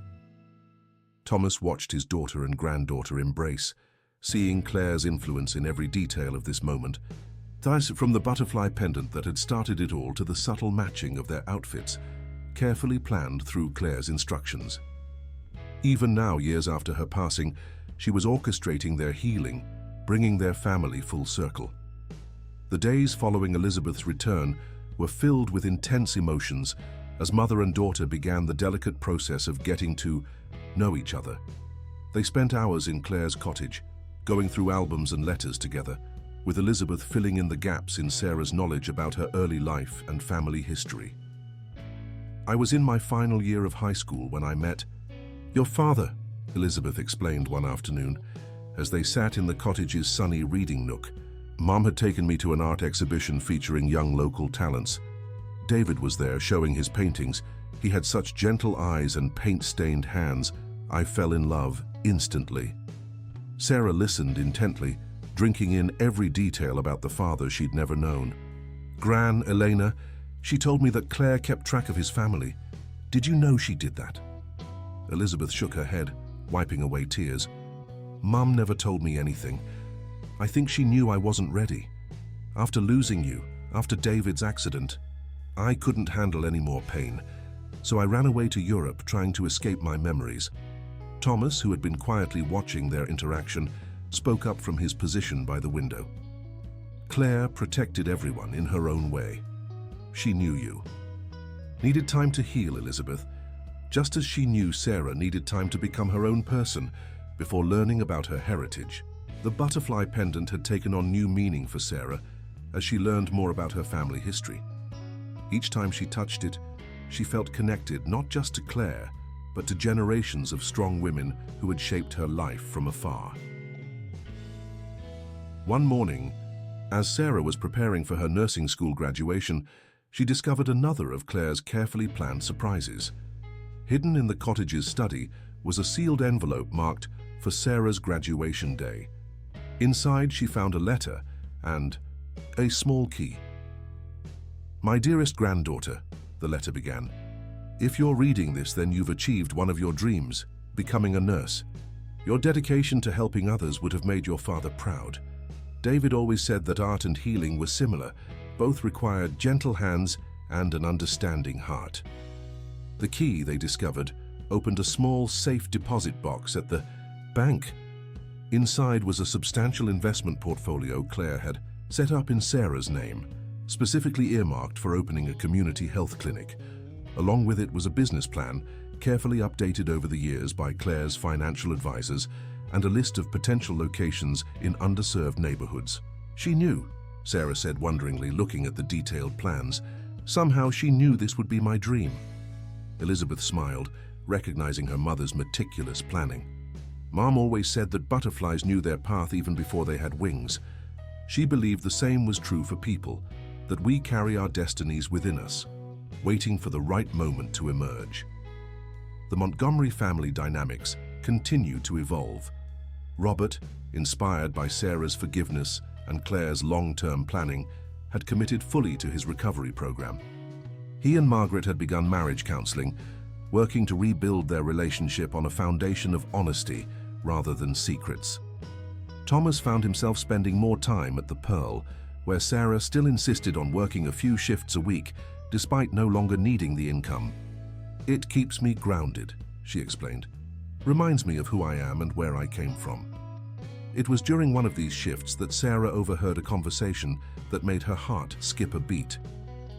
Thomas watched his daughter and granddaughter embrace, seeing Claire's influence in every detail of this moment. Thus, from the butterfly pendant that had started it all to the subtle matching of their outfits, carefully planned through Claire's instructions. Even now, years after her passing, she was orchestrating their healing, bringing their family full circle. The days following Elizabeth's return were filled with intense emotions as mother and daughter began the delicate process of getting to know each other. They spent hours in Claire's cottage, going through albums and letters together, with Elizabeth filling in the gaps in Sarah's knowledge about her early life and family history. "I was in my final year of high school when I met your father," Elizabeth explained one afternoon, as they sat in the cottage's sunny reading nook. "Mom had taken me to an art exhibition featuring young local talents. David was there showing his paintings. He had such gentle eyes and paint-stained hands. I fell in love instantly. Sarah listened intently, drinking in every detail about the father she'd never known. Gran, Elena, she told me that Claire kept track of his family. Did you know she did that? Elizabeth shook her head, wiping away tears. Mum never told me anything. I think she knew I wasn't ready. After losing you, after David's accident, I couldn't handle any more pain, so I ran away to Europe trying to escape my memories. Thomas, who had been quietly watching their interaction, spoke up from his position by the window. Claire protected everyone in her own way. She knew you. Needed time to heal, Elizabeth, just as she knew Sarah needed time to become her own person before learning about her heritage. The butterfly pendant had taken on new meaning for Sarah as she learned more about her family history. Each time she touched it, she felt connected not just to Claire, but to generations of strong women who had shaped her life from afar. One morning, as Sarah was preparing for her nursing school graduation, she discovered another of Claire's carefully planned surprises. Hidden in the cottage's study was a sealed envelope marked for Sarah's graduation day. Inside, she found a letter and a small key. "My dearest granddaughter," the letter began, "if you're reading this, then you've achieved one of your dreams, becoming a nurse. Your dedication to helping others would have made your father proud. David always said that art and healing were similar. Both required gentle hands and an understanding heart." The key, they discovered, opened a small safe deposit box at the bank. Inside was a substantial investment portfolio Claire had set up in Sarah's name, specifically earmarked for opening a community health clinic. Along with it was a business plan, carefully updated over the years by Claire's financial advisors, and a list of potential locations in underserved neighborhoods. "She knew," Sarah said wonderingly, looking at the detailed plans. "Somehow she knew this would be my dream." Elizabeth smiled, recognizing her mother's meticulous planning. Mom always said that butterflies knew their path even before they had wings. She believed the same was true for people, that we carry our destinies within us, waiting for the right moment to emerge. The Montgomery family dynamics continued to evolve. Robert, inspired by Sarah's forgiveness and Claire's long-term planning, had committed fully to his recovery program. He and Margaret had begun marriage counseling, working to rebuild their relationship on a foundation of honesty rather than secrets. Thomas found himself spending more time at the Pearl, where Sarah still insisted on working a few shifts a week, despite no longer needing the income. "It keeps me grounded," she explained. "Reminds me of who I am and where I came from." It was during one of these shifts that Sarah overheard a conversation that made her heart skip a beat.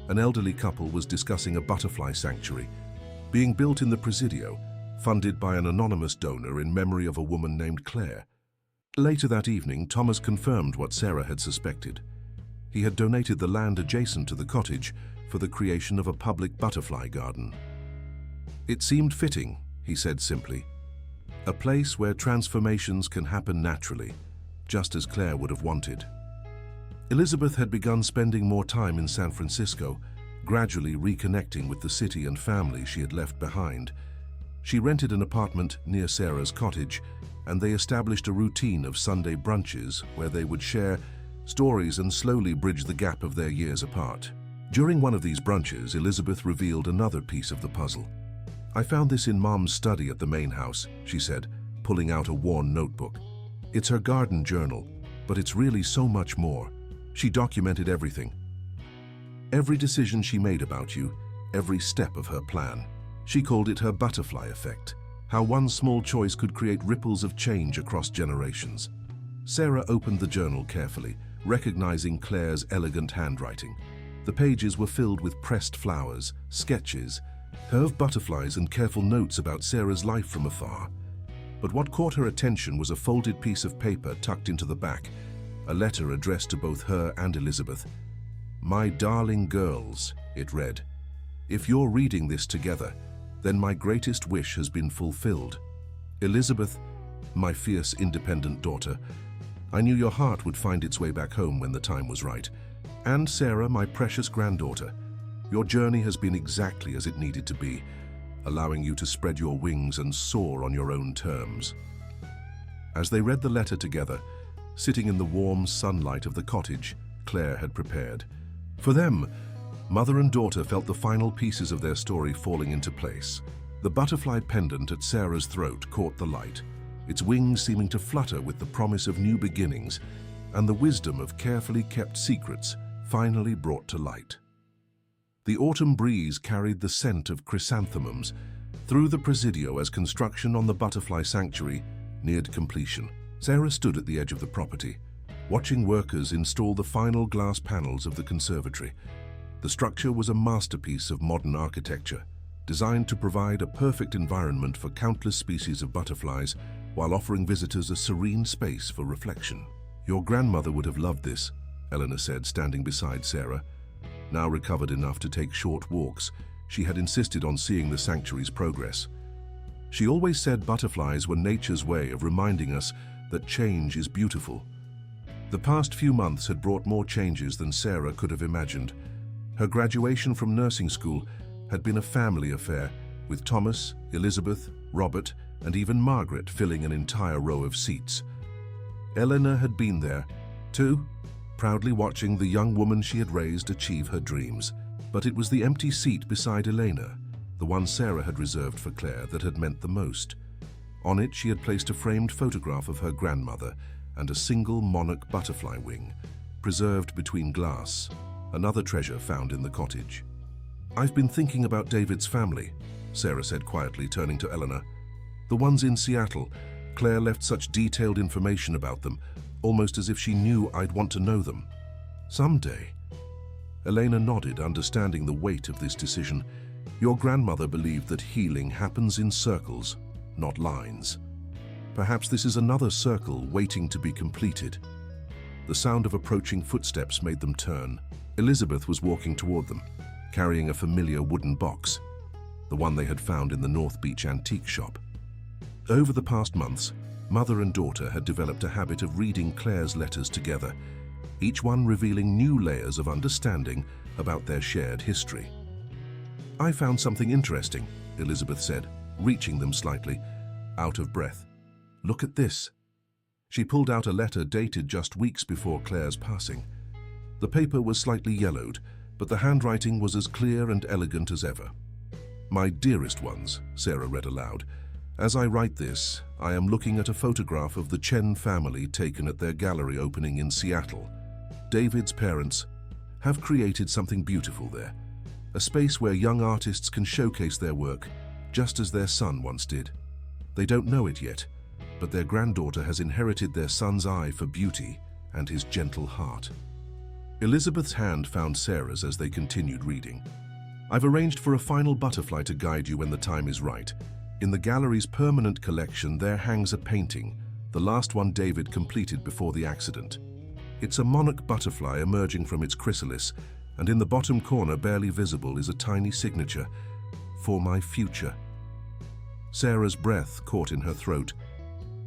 An elderly couple was discussing a butterfly sanctuary, being built in the Presidio, funded by an anonymous donor in memory of a woman named Claire. Later that evening, Thomas confirmed what Sarah had suspected. He had donated the land adjacent to the cottage for the creation of a public butterfly garden. "It seemed fitting," he said simply. "A place where transformations can happen naturally, just as Claire would have wanted." Elizabeth had begun spending more time in San Francisco, gradually reconnecting with the city and family she had left behind. She rented an apartment near Sarah's cottage, and they established a routine of Sunday brunches where they would share stories and slowly bridge the gap of their years apart. During one of these brunches, Elizabeth revealed another piece of the puzzle. "I found this in Mom's study at the main house," she said, pulling out a worn notebook. "It's her garden journal, but it's really so much more. She documented everything. Every decision she made about you, every step of her plan. She called it her butterfly effect, how one small choice could create ripples of change across generations." Sarah opened the journal carefully, recognizing Claire's elegant handwriting. The pages were filled with pressed flowers, sketches, curved butterflies, and careful notes about Sarah's life from afar. But what caught her attention was a folded piece of paper tucked into the back, a letter addressed to both her and Elizabeth. "My darling girls," it read, "if you're reading this together, then my greatest wish has been fulfilled. Elizabeth, my fierce, independent daughter, I knew your heart would find its way back home when the time was right. And Sarah, my precious granddaughter, your journey has been exactly as it needed to be, allowing you to spread your wings and soar on your own terms." As they read the letter together, sitting in the warm sunlight of the cottage Claire had prepared. For them, mother and daughter felt the final pieces of their story falling into place. The butterfly pendant at Sarah's throat caught the light, its wings seeming to flutter with the promise of new beginnings, and the wisdom of carefully kept secrets finally brought to light. The autumn breeze carried the scent of chrysanthemums through the Presidio as construction on the butterfly sanctuary neared completion. Sarah stood at the edge of the property, watching workers install the final glass panels of the conservatory. The structure was a masterpiece of modern architecture, designed to provide a perfect environment for countless species of butterflies while offering visitors a serene space for reflection. "Your grandmother would have loved this," Eleanor said, standing beside Sarah. Now recovered enough to take short walks, she had insisted on seeing the sanctuary's progress. She always said butterflies were nature's way of reminding us that change is beautiful. The past few months had brought more changes than Sarah could have imagined. Her graduation from nursing school had been a family affair, with Thomas, Elizabeth, Robert, and even Margaret filling an entire row of seats. Eleanor had been there, too, proudly watching the young woman she had raised achieve her dreams. But it was the empty seat beside Elena, the one Sarah had reserved for Claire, that had meant the most. On it she had placed a framed photograph of her grandmother and a single monarch butterfly wing, preserved between glass, another treasure found in the cottage. "I've been thinking about David's family," Sarah said quietly, turning to Eleanor. "The ones in Seattle. Claire left such detailed information about them, almost as if she knew I'd want to know them. Someday." Elena nodded, understanding the weight of this decision. "Your grandmother believed that healing happens in circles, not lines. Perhaps this is another circle waiting to be completed." The sound of approaching footsteps made them turn. Elizabeth was walking toward them, carrying a familiar wooden box, the one they had found in the North Beach antique shop. Over the past months, mother and daughter had developed a habit of reading Claire's letters together, each one revealing new layers of understanding about their shared history. "I found something interesting," Elizabeth said, reaching them slightly, out of breath. "Look at this." She pulled out a letter dated just weeks before Claire's passing. The paper was slightly yellowed, but the handwriting was as clear and elegant as ever. "My dearest ones," Sarah read aloud, "as I write this, I am looking at a photograph of the Chen family taken at their gallery opening in Seattle. David's parents have created something beautiful there, a space where young artists can showcase their work, just as their son once did. They don't know it yet, but their granddaughter has inherited their son's eye for beauty and his gentle heart." Elizabeth's hand found Sarah's as they continued reading. "I've arranged for a final butterfly to guide you when the time is right. In the gallery's permanent collection, there hangs a painting, the last one David completed before the accident. It's a monarch butterfly emerging from its chrysalis, and in the bottom corner, barely visible, is a tiny signature, 'For my future.'" Sarah's breath caught in her throat.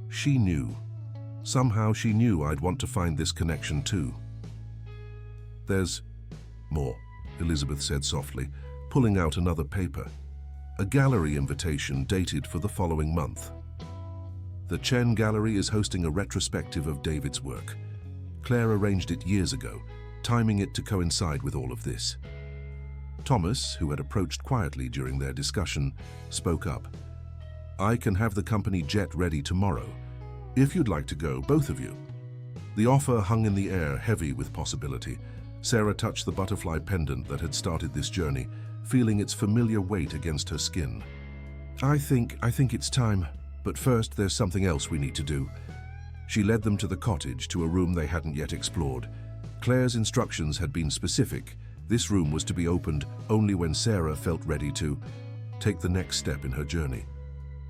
She knew. Somehow she knew I'd want to find this connection too. "There's more," Elizabeth said softly, pulling out another paper. A gallery invitation dated for the following month. "The Chen Gallery is hosting a retrospective of David's work. Claire arranged it years ago, timing it to coincide with all of this." Thomas, who had approached quietly during their discussion, spoke up. "I can have the company jet ready tomorrow, if you'd like to go, both of you." The offer hung in the air, heavy with possibility. Sarah touched the butterfly pendant that had started this journey, feeling its familiar weight against her skin. I think it's time, but first there's something else we need to do." She led them to the cottage, to a room they hadn't yet explored. Claire's instructions had been specific. This room was to be opened only when Sarah felt ready to take the next step in her journey.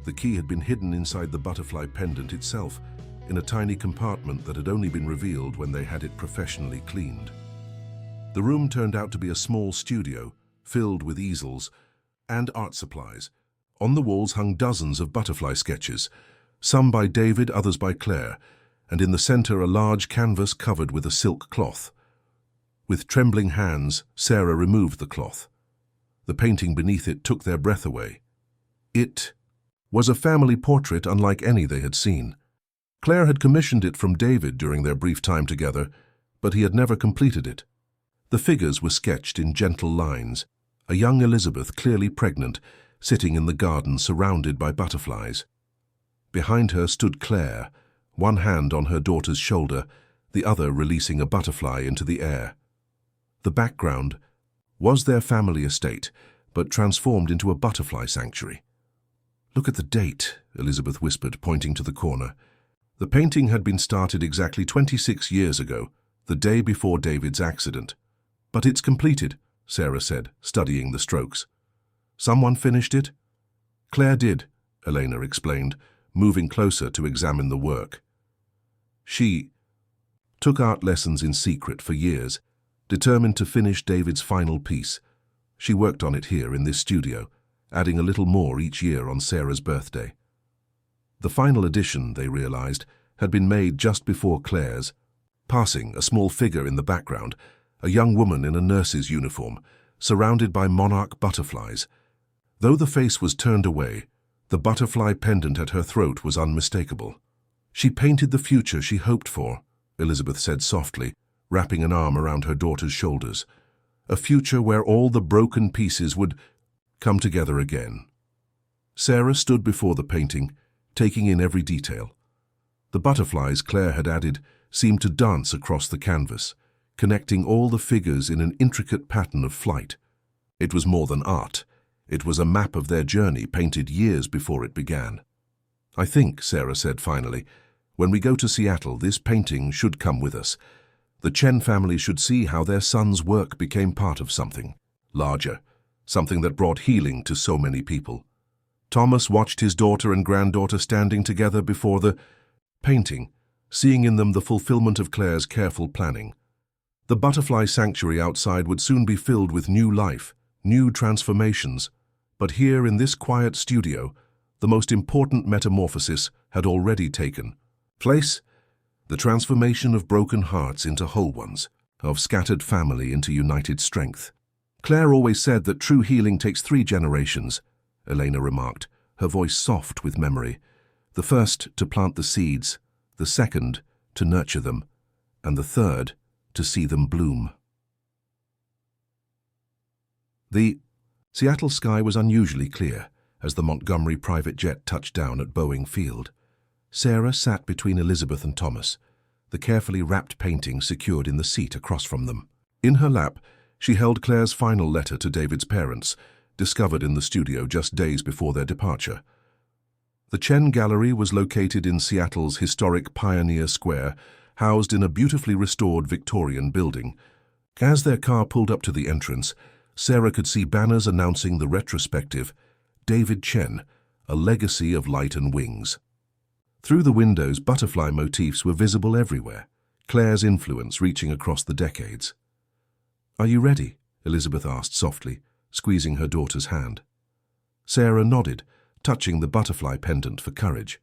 The key had been hidden inside the butterfly pendant itself, in a tiny compartment that had only been revealed when they had it professionally cleaned. The room turned out to be a small studio, filled with easels and art supplies. On the walls hung dozens of butterfly sketches, some by David, others by Claire, and in the center a large canvas covered with a silk cloth. With trembling hands, Sarah removed the cloth. The painting beneath it took their breath away. It was a family portrait unlike any they had seen. Claire had commissioned it from David during their brief time together, but he had never completed it. The figures were sketched in gentle lines, a young Elizabeth, clearly pregnant, sitting in the garden surrounded by butterflies. Behind her stood Claire, one hand on her daughter's shoulder, the other releasing a butterfly into the air. The background was their family estate, but transformed into a butterfly sanctuary. "Look at the date," Elizabeth whispered, pointing to the corner. The painting had been started exactly 26 years ago, the day before David's accident. "But it's completed," Sarah said, studying the strokes. "Someone finished it?" "Claire did," Elena explained, moving closer to examine the work. She took art lessons in secret for years, determined to finish David's final piece. She worked on it here in this studio, adding a little more each year on Sarah's birthday. The final edition, they realized, had been made just before Claire's. Passing, a small figure in the background, a young woman in a nurse's uniform, surrounded by monarch butterflies. Though the face was turned away, the butterfly pendant at her throat was unmistakable. "She painted the future she hoped for," Elizabeth said softly, wrapping an arm around her daughter's shoulders. "A future where all the broken pieces would come together again." Sarah stood before the painting, taking in every detail. The butterflies Claire had added seemed to dance across the canvas, connecting all the figures in an intricate pattern of flight. It was more than art. It was a map of their journey painted years before it began. "I think," Sarah said finally, "when we go to Seattle, this painting should come with us. The Chen family should see how their son's work became part of something larger, something that brought healing to so many people." Thomas watched his daughter and granddaughter standing together before the painting, seeing in them the fulfillment of Claire's careful planning. The butterfly sanctuary outside would soon be filled with new life, new transformations. But here in this quiet studio, the most important metamorphosis had already taken place. The transformation of broken hearts into whole ones, of scattered family into united strength. "Claire always said that true healing takes 3 generations, Elena remarked, her voice soft with memory. "The first to plant the seeds, the second to nurture them, and the third to see them bloom." The Seattle sky was unusually clear as the Montgomery private jet touched down at Boeing Field. Sarah sat between Elizabeth and Thomas, the carefully wrapped painting secured in the seat across from them. In her lap, she held Claire's final letter to David's parents, discovered in the studio just days before their departure. The Chen Gallery was located in Seattle's historic Pioneer Square, housed in a beautifully restored Victorian building. As their car pulled up to the entrance, Sarah could see banners announcing the retrospective, "David Chen, a legacy of light and wings." Through the windows, butterfly motifs were visible everywhere, Claire's influence reaching across the decades. "Are you ready?" Elizabeth asked softly, squeezing her daughter's hand. Sarah nodded, touching the butterfly pendant for courage.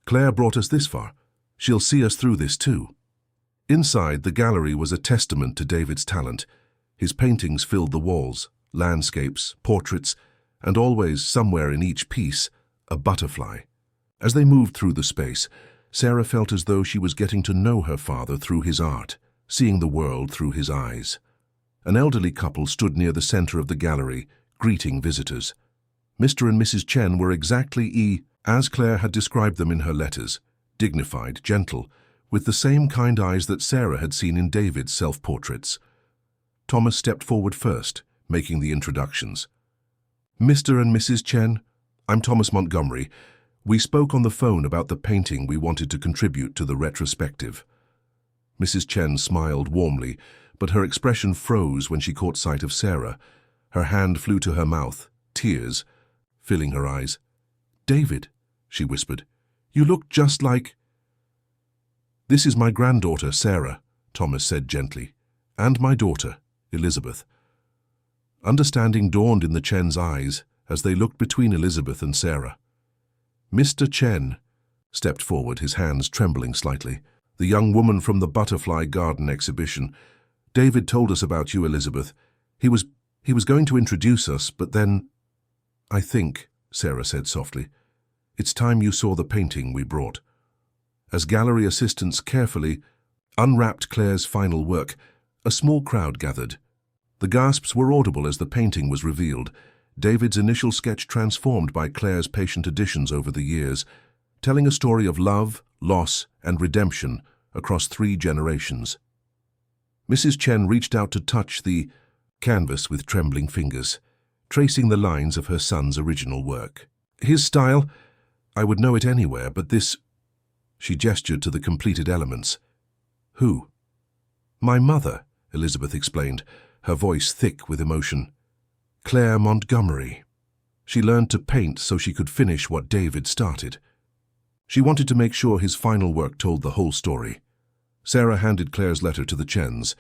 "Claire brought us this far. She'll see us through this too." Inside, the gallery was a testament to David's talent. His paintings filled the walls, landscapes, portraits, and always, somewhere in each piece, a butterfly. As they moved through the space, Sarah felt as though she was getting to know her father through his art, seeing the world through his eyes. An elderly couple stood near the center of the gallery, greeting visitors. Mr. and Mrs. Chen were exactly as Claire had described them in her letters, dignified, gentle, with the same kind eyes that Sarah had seen in David's self-portraits. Thomas stepped forward first, making the introductions. "Mr. and Mrs. Chen, I'm Thomas Montgomery. We spoke on the phone about the painting we wanted to contribute to the retrospective." Mrs. Chen smiled warmly, but her expression froze when she caught sight of Sarah. Her hand flew to her mouth, tears filling her eyes. "David," she whispered, "you look just like—" "This is my granddaughter, Sarah," Thomas said gently, "and my daughter, Elizabeth." Understanding dawned in the Chen's eyes as they looked between Elizabeth and Sarah. Mr. Chen stepped forward, his hands trembling slightly. "The young woman from the Butterfly Garden exhibition. David told us about you, Elizabeth. He was going to introduce us, but then—" "I think," Sarah said softly, "it's time you saw the painting we brought." As gallery assistants carefully unwrapped Claire's final work, a small crowd gathered. The gasps were audible as the painting was revealed, David's initial sketch transformed by Claire's patient additions over the years, telling a story of love, loss, and redemption across 3 generations. Mrs. Chen reached out to touch the canvas with trembling fingers, tracing the lines of her son's original work. His style, I would know it anywhere, but this... She gestured to the completed elements. Who? My mother, Elizabeth explained, her voice thick with emotion. Claire Montgomery. She learned to paint so she could finish what David started. She wanted to make sure his final work told the whole story. Sarah handed Claire's letter to the Chens.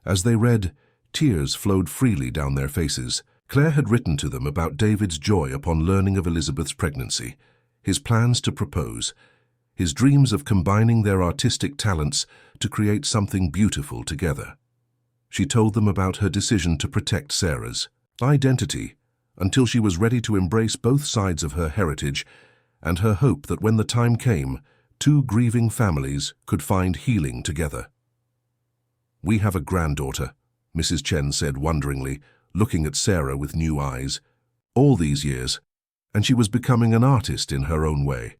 As they read, tears flowed freely down their faces. Claire had written to them about David's joy upon learning of Elizabeth's pregnancy, his plans to propose, his dreams of combining their artistic talents to create something beautiful together. She told them about her decision to protect Sarah's identity until she was ready to embrace both sides of her heritage, and her hope that when the time came, 2 grieving families could find healing together. We have a granddaughter, Mrs. Chen said wonderingly, looking at Sarah with new eyes. All these years, and she was becoming an artist in her own way.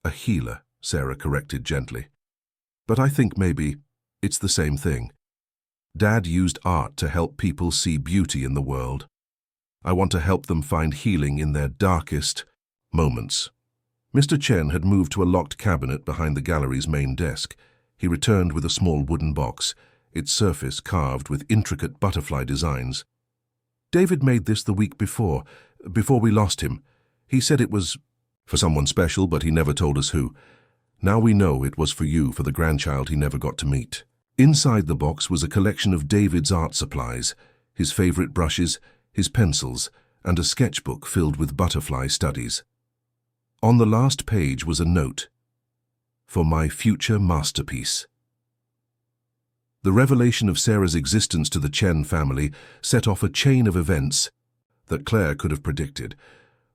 A healer, Sarah corrected gently. But I think maybe it's the same thing. Dad used art to help people see beauty in the world. I want to help them find healing in their darkest moments. Mr. Chen had moved to a locked cabinet behind the gallery's main desk. He returned with a small wooden box, its surface carved with intricate butterfly designs. David made this the week before we lost him. He said it was for someone special, but he never told us who. Now we know it was for you, for the grandchild he never got to meet. Inside the box was a collection of David's art supplies, his favorite brushes, his pencils, and a sketchbook filled with butterfly studies. On the last page was a note, "For my future masterpiece." The revelation of Sarah's existence to the Chen family set off a chain of events that Claire could have predicted.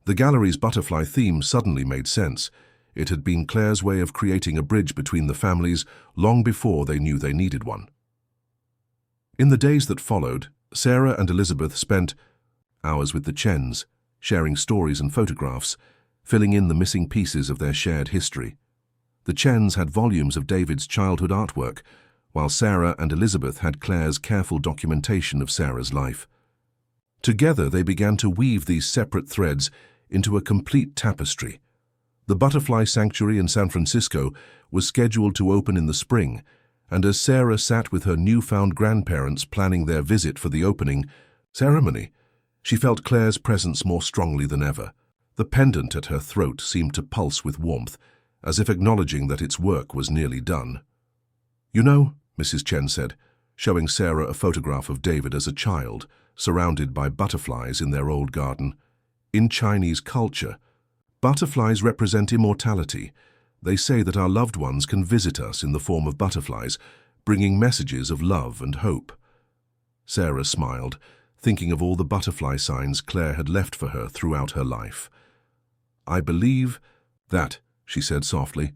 The gallery's butterfly theme suddenly made sense. It had been Claire's way of creating a bridge between the families long before they knew they needed one. In the days that followed, Sarah and Elizabeth spent hours with the Chens, sharing stories and photographs, filling in the missing pieces of their shared history. The Chens had volumes of David's childhood artwork, while Sarah and Elizabeth had Claire's careful documentation of Sarah's life. Together they began to weave these separate threads into a complete tapestry. The Butterfly Sanctuary in San Francisco was scheduled to open in the spring, and as Sarah sat with her newfound grandparents planning their visit for the opening ceremony, she felt Claire's presence more strongly than ever. The pendant at her throat seemed to pulse with warmth, as if acknowledging that its work was nearly done. "You know," Mrs. Chen said, showing Sarah a photograph of David as a child, surrounded by butterflies in their old garden. "In Chinese culture, butterflies represent immortality. They say that our loved ones can visit us in the form of butterflies, bringing messages of love and hope." Sarah smiled, thinking of all the butterfly signs Claire had left for her throughout her life. "I believe that," she said softly,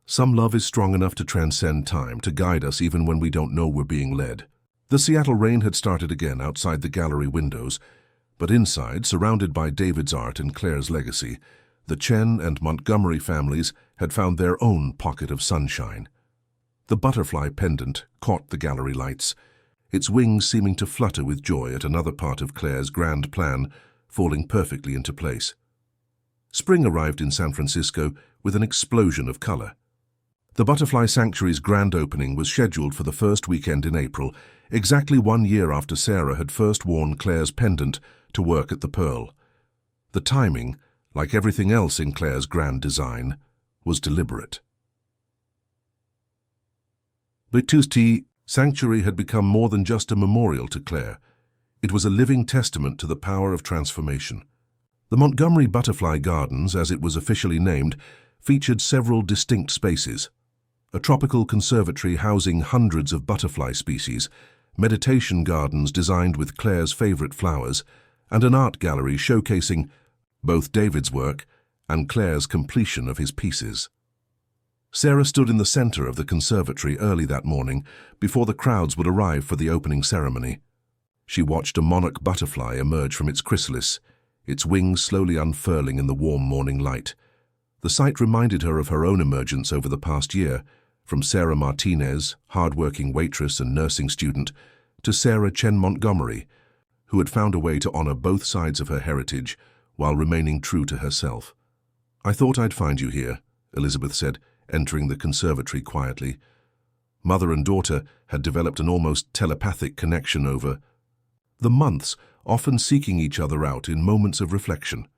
"some love is strong enough to transcend time, to guide us even when we don't know we're being led." The Seattle rain had started again outside the gallery windows, but inside, surrounded by David's art and Claire's legacy, the Chen and Montgomery families had found their own pocket of sunshine. The butterfly pendant caught the gallery lights, its wings seeming to flutter with joy at another part of Claire's grand plan falling perfectly into place. Spring arrived in San Francisco with an explosion of color. The Butterfly Sanctuary's grand opening was scheduled for the first weekend in April, exactly 1 year after Sarah had first worn Claire's pendant to work at the Pearl. The timing, like everything else in Claire's grand design, was deliberate. Waitress'S Sanctuary had become more than just a memorial to Claire. It was a living testament to the power of transformation. The Montgomery Butterfly Gardens, as it was officially named, featured several distinct spaces. A tropical conservatory housing hundreds of butterfly species, meditation gardens designed with Claire's favorite flowers, and an art gallery showcasing both David's work and Claire's completion of his pieces. Sarah stood in the center of the conservatory early that morning, before the crowds would arrive for the opening ceremony. She watched a monarch butterfly emerge from its chrysalis, its wings slowly unfurling in the warm morning light. The sight reminded her of her own emergence over the past year, from Sarah Martinez, hard-working waitress and nursing student, to Sarah Chen Montgomery, who had found a way to honor both sides of her heritage while remaining true to herself. "I thought I'd find you here," Elizabeth said, entering the conservatory quietly. Mother and daughter had developed an almost telepathic connection over the months, often seeking each other out in moments of reflection.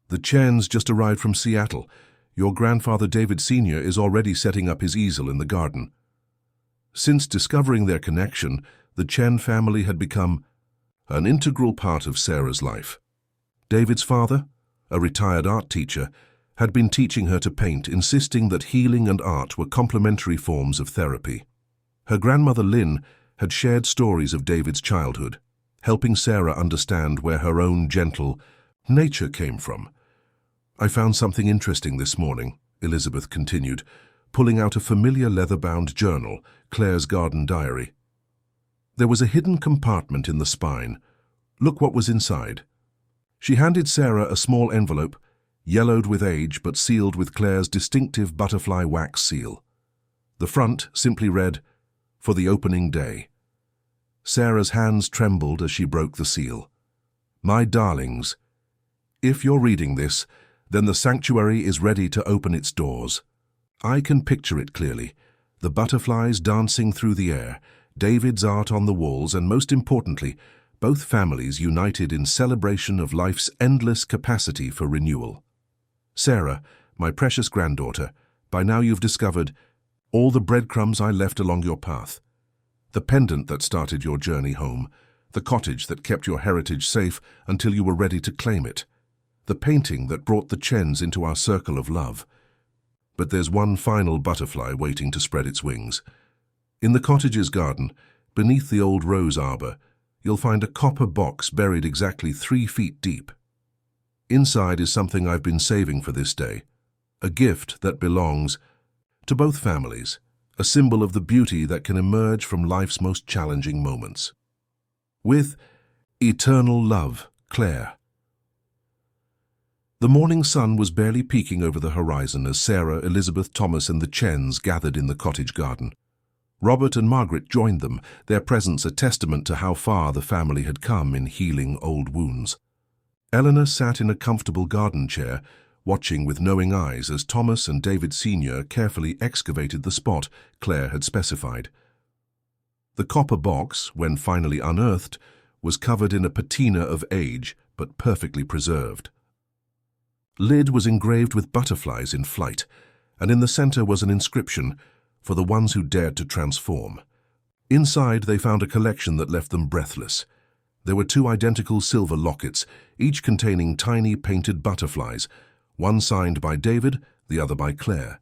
"The Chens just arrived from Seattle. Your grandfather David Sr. is already setting up his easel in the garden." Since discovering their connection, the Chen family had become an integral part of Sarah's life. David's father, a retired art teacher, had been teaching her to paint, insisting that healing and art were complementary forms of therapy. Her grandmother Lynn had shared stories of David's childhood, helping Sarah understand where her own gentle nature came from. "I found something interesting this morning," Elizabeth continued, pulling out a familiar leather-bound journal, Claire's garden diary. There was a hidden compartment in the spine. Look what was inside. She handed Sarah a small envelope, yellowed with age but sealed with Claire's distinctive butterfly wax seal. The front simply read, "For the opening day." Sarah's hands trembled as she broke the seal. "My darlings, if you're reading this, then the sanctuary is ready to open its doors. I can picture it clearly, the butterflies dancing through the air, David's art on the walls, and most importantly, both families united in celebration of life's endless capacity for renewal. Sarah, my precious granddaughter, by now you've discovered all the breadcrumbs I left along your path. The pendant that started your journey home, the cottage that kept your heritage safe until you were ready to claim it, the painting that brought the Chens into our circle of love. But there's one final butterfly waiting to spread its wings. In the cottage's garden, beneath the old rose arbor, you'll find a copper box buried exactly 3 feet deep. Inside is something I've been saving for this day, a gift that belongs to both families, a symbol of the beauty that can emerge from life's most challenging moments. With eternal love, Claire. The morning sun was barely peeking over the horizon as Sarah, Elizabeth, Thomas, and the Chens gathered in the cottage garden. Robert and Margaret joined them, their presence a testament to how far the family had come in healing old wounds. Eleanor sat in a comfortable garden chair, watching with knowing eyes as Thomas and David Sr. carefully excavated the spot Claire had specified. The copper box, when finally unearthed, was covered in a patina of age, but perfectly preserved. Lid was engraved with butterflies in flight, and in the center was an inscription, "For the ones who dared to transform." Inside, they found a collection that left them breathless. There were 2 identical silver lockets, each containing tiny painted butterflies, one signed by David, the other by Claire.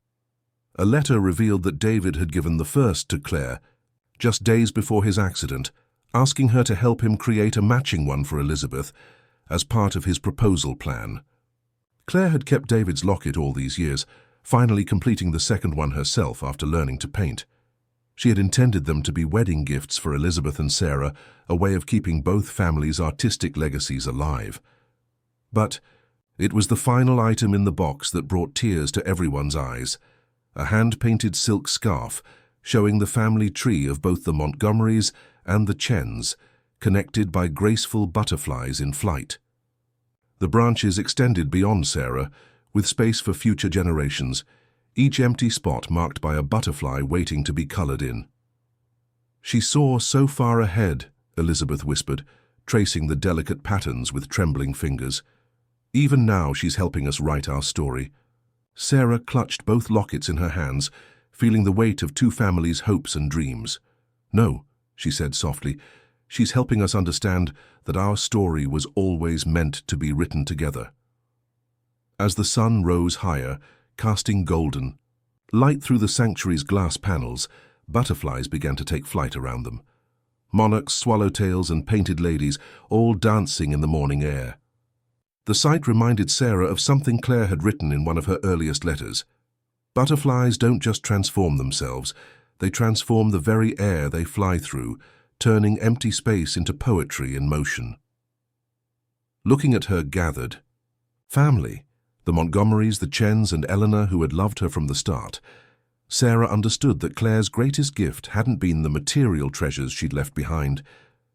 A letter revealed that David had given the first to Claire just days before his accident, asking her to help him create a matching one for Elizabeth as part of his proposal plan. Claire had kept David's locket all these years, finally completing the second one herself after learning to paint. She had intended them to be wedding gifts for Elizabeth and Sarah, a way of keeping both families' artistic legacies alive. But it was the final item in the box that brought tears to everyone's eyes, a hand-painted silk scarf showing the family tree of both the Montgomerys and the Chens, connected by graceful butterflies in flight. The branches extended beyond Sarah, with space for future generations, each empty spot marked by a butterfly waiting to be colored in. "She saw so far ahead," Elizabeth whispered, tracing the delicate patterns with trembling fingers. "Even now she's helping us write our story." Sarah clutched both lockets in her hands, feeling the weight of 2 families' hopes and dreams. "No," she said softly, "she's helping us understand that our story was always meant to be written together." As the sun rose higher, casting golden light through the sanctuary's glass panels, butterflies began to take flight around them. Monarchs, swallowtails, and painted ladies, all dancing in the morning air. The sight reminded Sarah of something Claire had written in one of her earliest letters. Butterflies don't just transform themselves, they transform the very air they fly through, turning empty space into poetry in motion. Looking at her gathered family, the Montgomerys, the Chens, and Eleanor, who had loved her from the start, Sarah understood that Claire's greatest gift hadn't been the material treasures she'd left behind,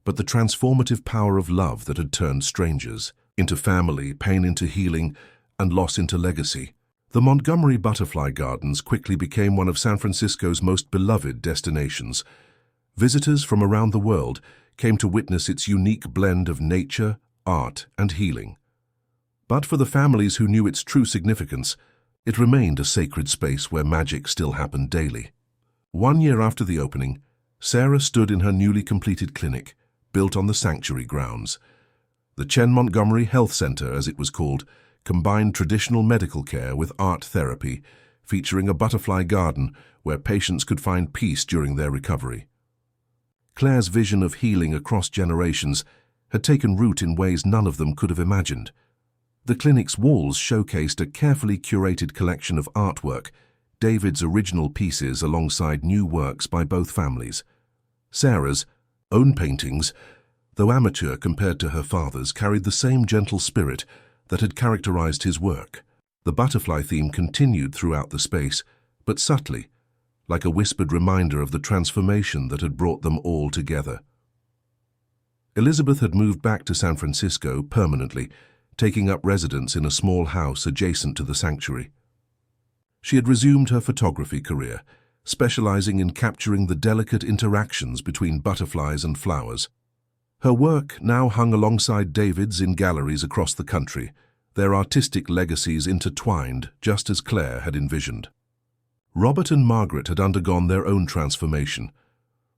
but the transformative power of love that had turned strangers into family, pain into healing, and loss into legacy. The Montgomery Butterfly Gardens quickly became one of San Francisco's most beloved destinations. Visitors from around the world came to witness its unique blend of nature, art, and healing. But for the families who knew its true significance, it remained a sacred space where magic still happened daily. 1 year after the opening, Sarah stood in her newly completed clinic, built on the sanctuary grounds. The Chen Montgomery Health Center, as it was called, combined traditional medical care with art therapy, featuring a butterfly garden where patients could find peace during their recovery. Claire's vision of healing across generations had taken root in ways none of them could have imagined. The clinic's walls showcased a carefully curated collection of artwork, David's original pieces alongside new works by both families. Sarah's own paintings, though amateur compared to her father's, carried the same gentle spirit that had characterized his work. The butterfly theme continued throughout the space, but subtly, like a whispered reminder of the transformation that had brought them all together. Elizabeth had moved back to San Francisco permanently, taking up residence in a small house adjacent to the sanctuary. She had resumed her photography career, specializing in capturing the delicate interactions between butterflies and flowers. Her work now hung alongside David's in galleries across the country, their artistic legacies intertwined just as Claire had envisioned. Robert and Margaret had undergone their own transformation.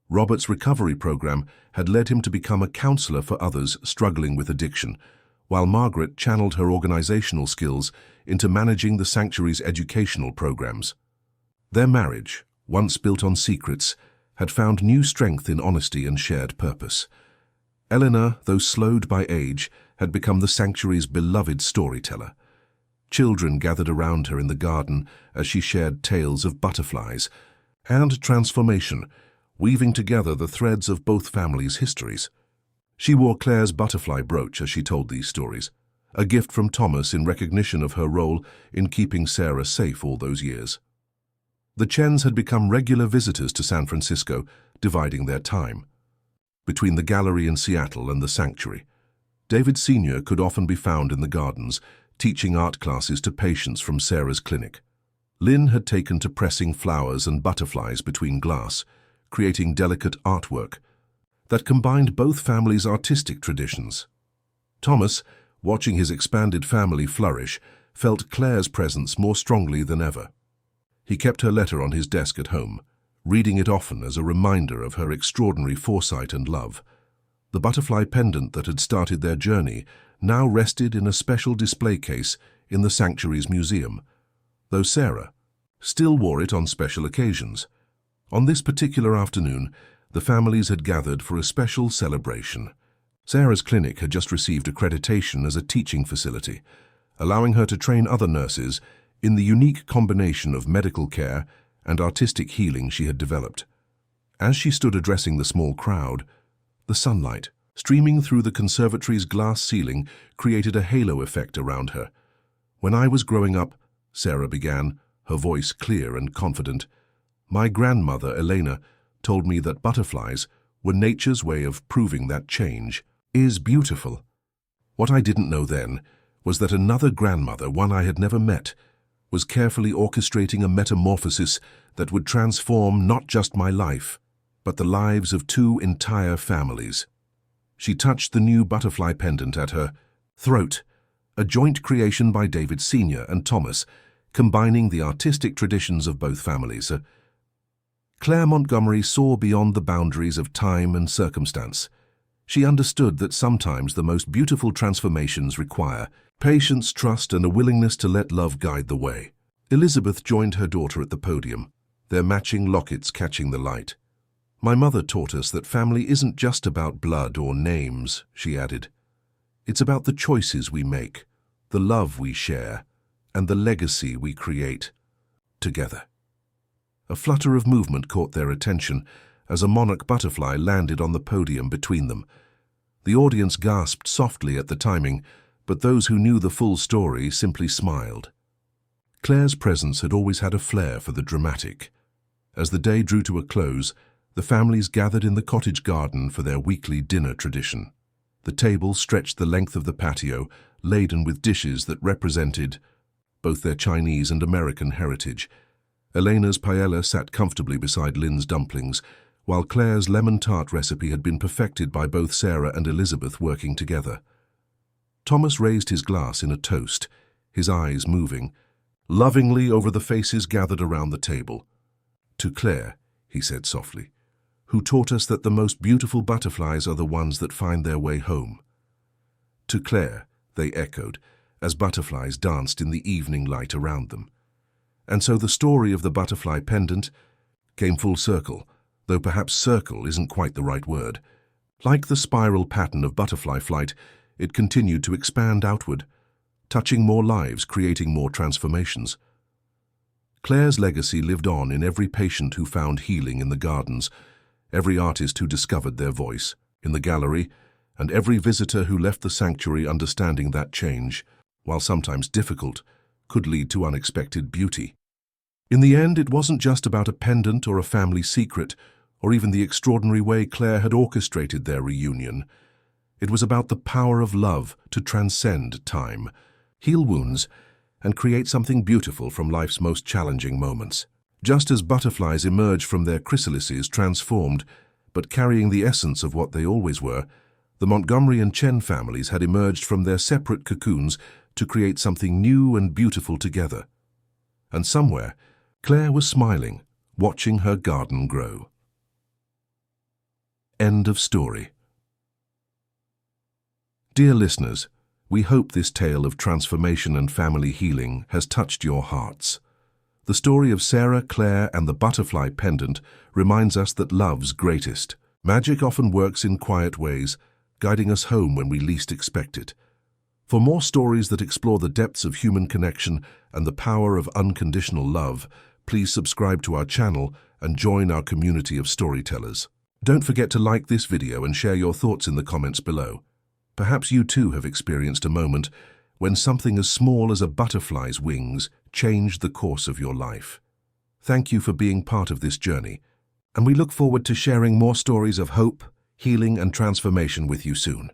Robert's recovery program had led him to become a counselor for others struggling with addiction, while Margaret channeled her organizational skills into managing the sanctuary's educational programs. Their marriage, once built on secrets, had found new strength in honesty and shared purpose. Eleanor, though slowed by age, had become the sanctuary's beloved storyteller. Children gathered around her in the garden as she shared tales of butterflies and transformation, weaving together the threads of both families' histories. She wore Claire's butterfly brooch as she told these stories, a gift from Thomas in recognition of her role in keeping Sarah safe all those years. The Chens had become regular visitors to San Francisco, dividing their time. Between the gallery in Seattle and the sanctuary, David Sr. could often be found in the gardens, teaching art classes to patients from Sarah's clinic. Lynn had taken to pressing flowers and butterflies between glass, creating delicate artwork that combined both families' artistic traditions. Thomas, watching his expanded family flourish, felt Claire's presence more strongly than ever. He kept her letter on his desk at home, reading it often as a reminder of her extraordinary foresight and love. The butterfly pendant that had started their journey now rested in a special display case in the sanctuary's museum, though Sarah still wore it on special occasions. On this particular afternoon, the families had gathered for a special celebration. Sarah's clinic had just received accreditation as a teaching facility, allowing her to train other nurses in the unique combination of medical care and artistic healing she had developed. As she stood addressing the small crowd, the sunlight, streaming through the conservatory's glass ceiling, created a halo effect around her. "When I was growing up," Sarah began, her voice clear and confident, "my grandmother, Elena, told me that butterflies were nature's way of proving that change is beautiful." What I didn't know then was that another grandmother, one I had never met, was carefully orchestrating a metamorphosis that would transform not just my life, but the lives of 2 entire families. She touched the new butterfly pendant at her throat, a joint creation by David Sr. and Thomas, combining the artistic traditions of both families. Claire Montgomery saw beyond the boundaries of time and circumstance. She understood that sometimes the most beautiful transformations require patience, trust, and a willingness to let love guide the way. Elizabeth joined her daughter at the podium, their matching lockets catching the light. "My mother taught us that family isn't just about blood or names," she added. "It's about the choices we make, the love we share, and the legacy we create." together. A flutter of movement caught their attention as a monarch butterfly landed on the podium between them. The audience gasped softly at the timing, but those who knew the full story simply smiled. Claire's presence had always had a flair for the dramatic. As the day drew to a close, the families gathered in the cottage garden for their weekly dinner tradition. The table stretched the length of the patio, laden with dishes that represented both their Chinese and American heritage. Elena's paella sat comfortably beside Lynn's dumplings, while Claire's lemon tart recipe had been perfected by both Sarah and Elizabeth working together. Thomas raised his glass in a toast, his eyes moving, lovingly over the faces gathered around the table. "To Claire," he said softly, "who taught us that the most beautiful butterflies are the ones that find their way home." "To Claire," they echoed, as butterflies danced in the evening light around them. And so the story of the butterfly pendant came full circle, though perhaps circle isn't quite the right word. Like the spiral pattern of butterfly flight, it continued to expand outward, touching more lives, creating more transformations. Claire's legacy lived on in every patient who found healing in the gardens, every artist who discovered their voice in the gallery, and every visitor who left the sanctuary understanding that change, while sometimes difficult, could lead to unexpected beauty. In the end, it wasn't just about a pendant or a family secret, or even the extraordinary way Claire had orchestrated their reunion. It was about the power of love to transcend time, heal wounds, and create something beautiful from life's most challenging moments. Just as butterflies emerge from their chrysalises transformed, but carrying the essence of what they always were, the Montgomery and Chen families had emerged from their separate cocoons to create something new and beautiful together. And somewhere, Claire was smiling, watching her garden grow. End of story. Dear listeners, we hope this tale of transformation and family healing has touched your hearts. The story of Sarah, Claire, and the butterfly pendant reminds us that love's greatest. Magic often works in quiet ways, guiding us home when we least expect it. For more stories that explore the depths of human connection and the power of unconditional love, please subscribe to our channel and join our community of storytellers. Don't forget to like this video and share your thoughts in the comments below. Perhaps you too have experienced a moment when something as small as a butterfly's wings changed the course of your life. Thank you for being part of this journey, and we look forward to sharing more stories of hope, healing, and transformation with you soon.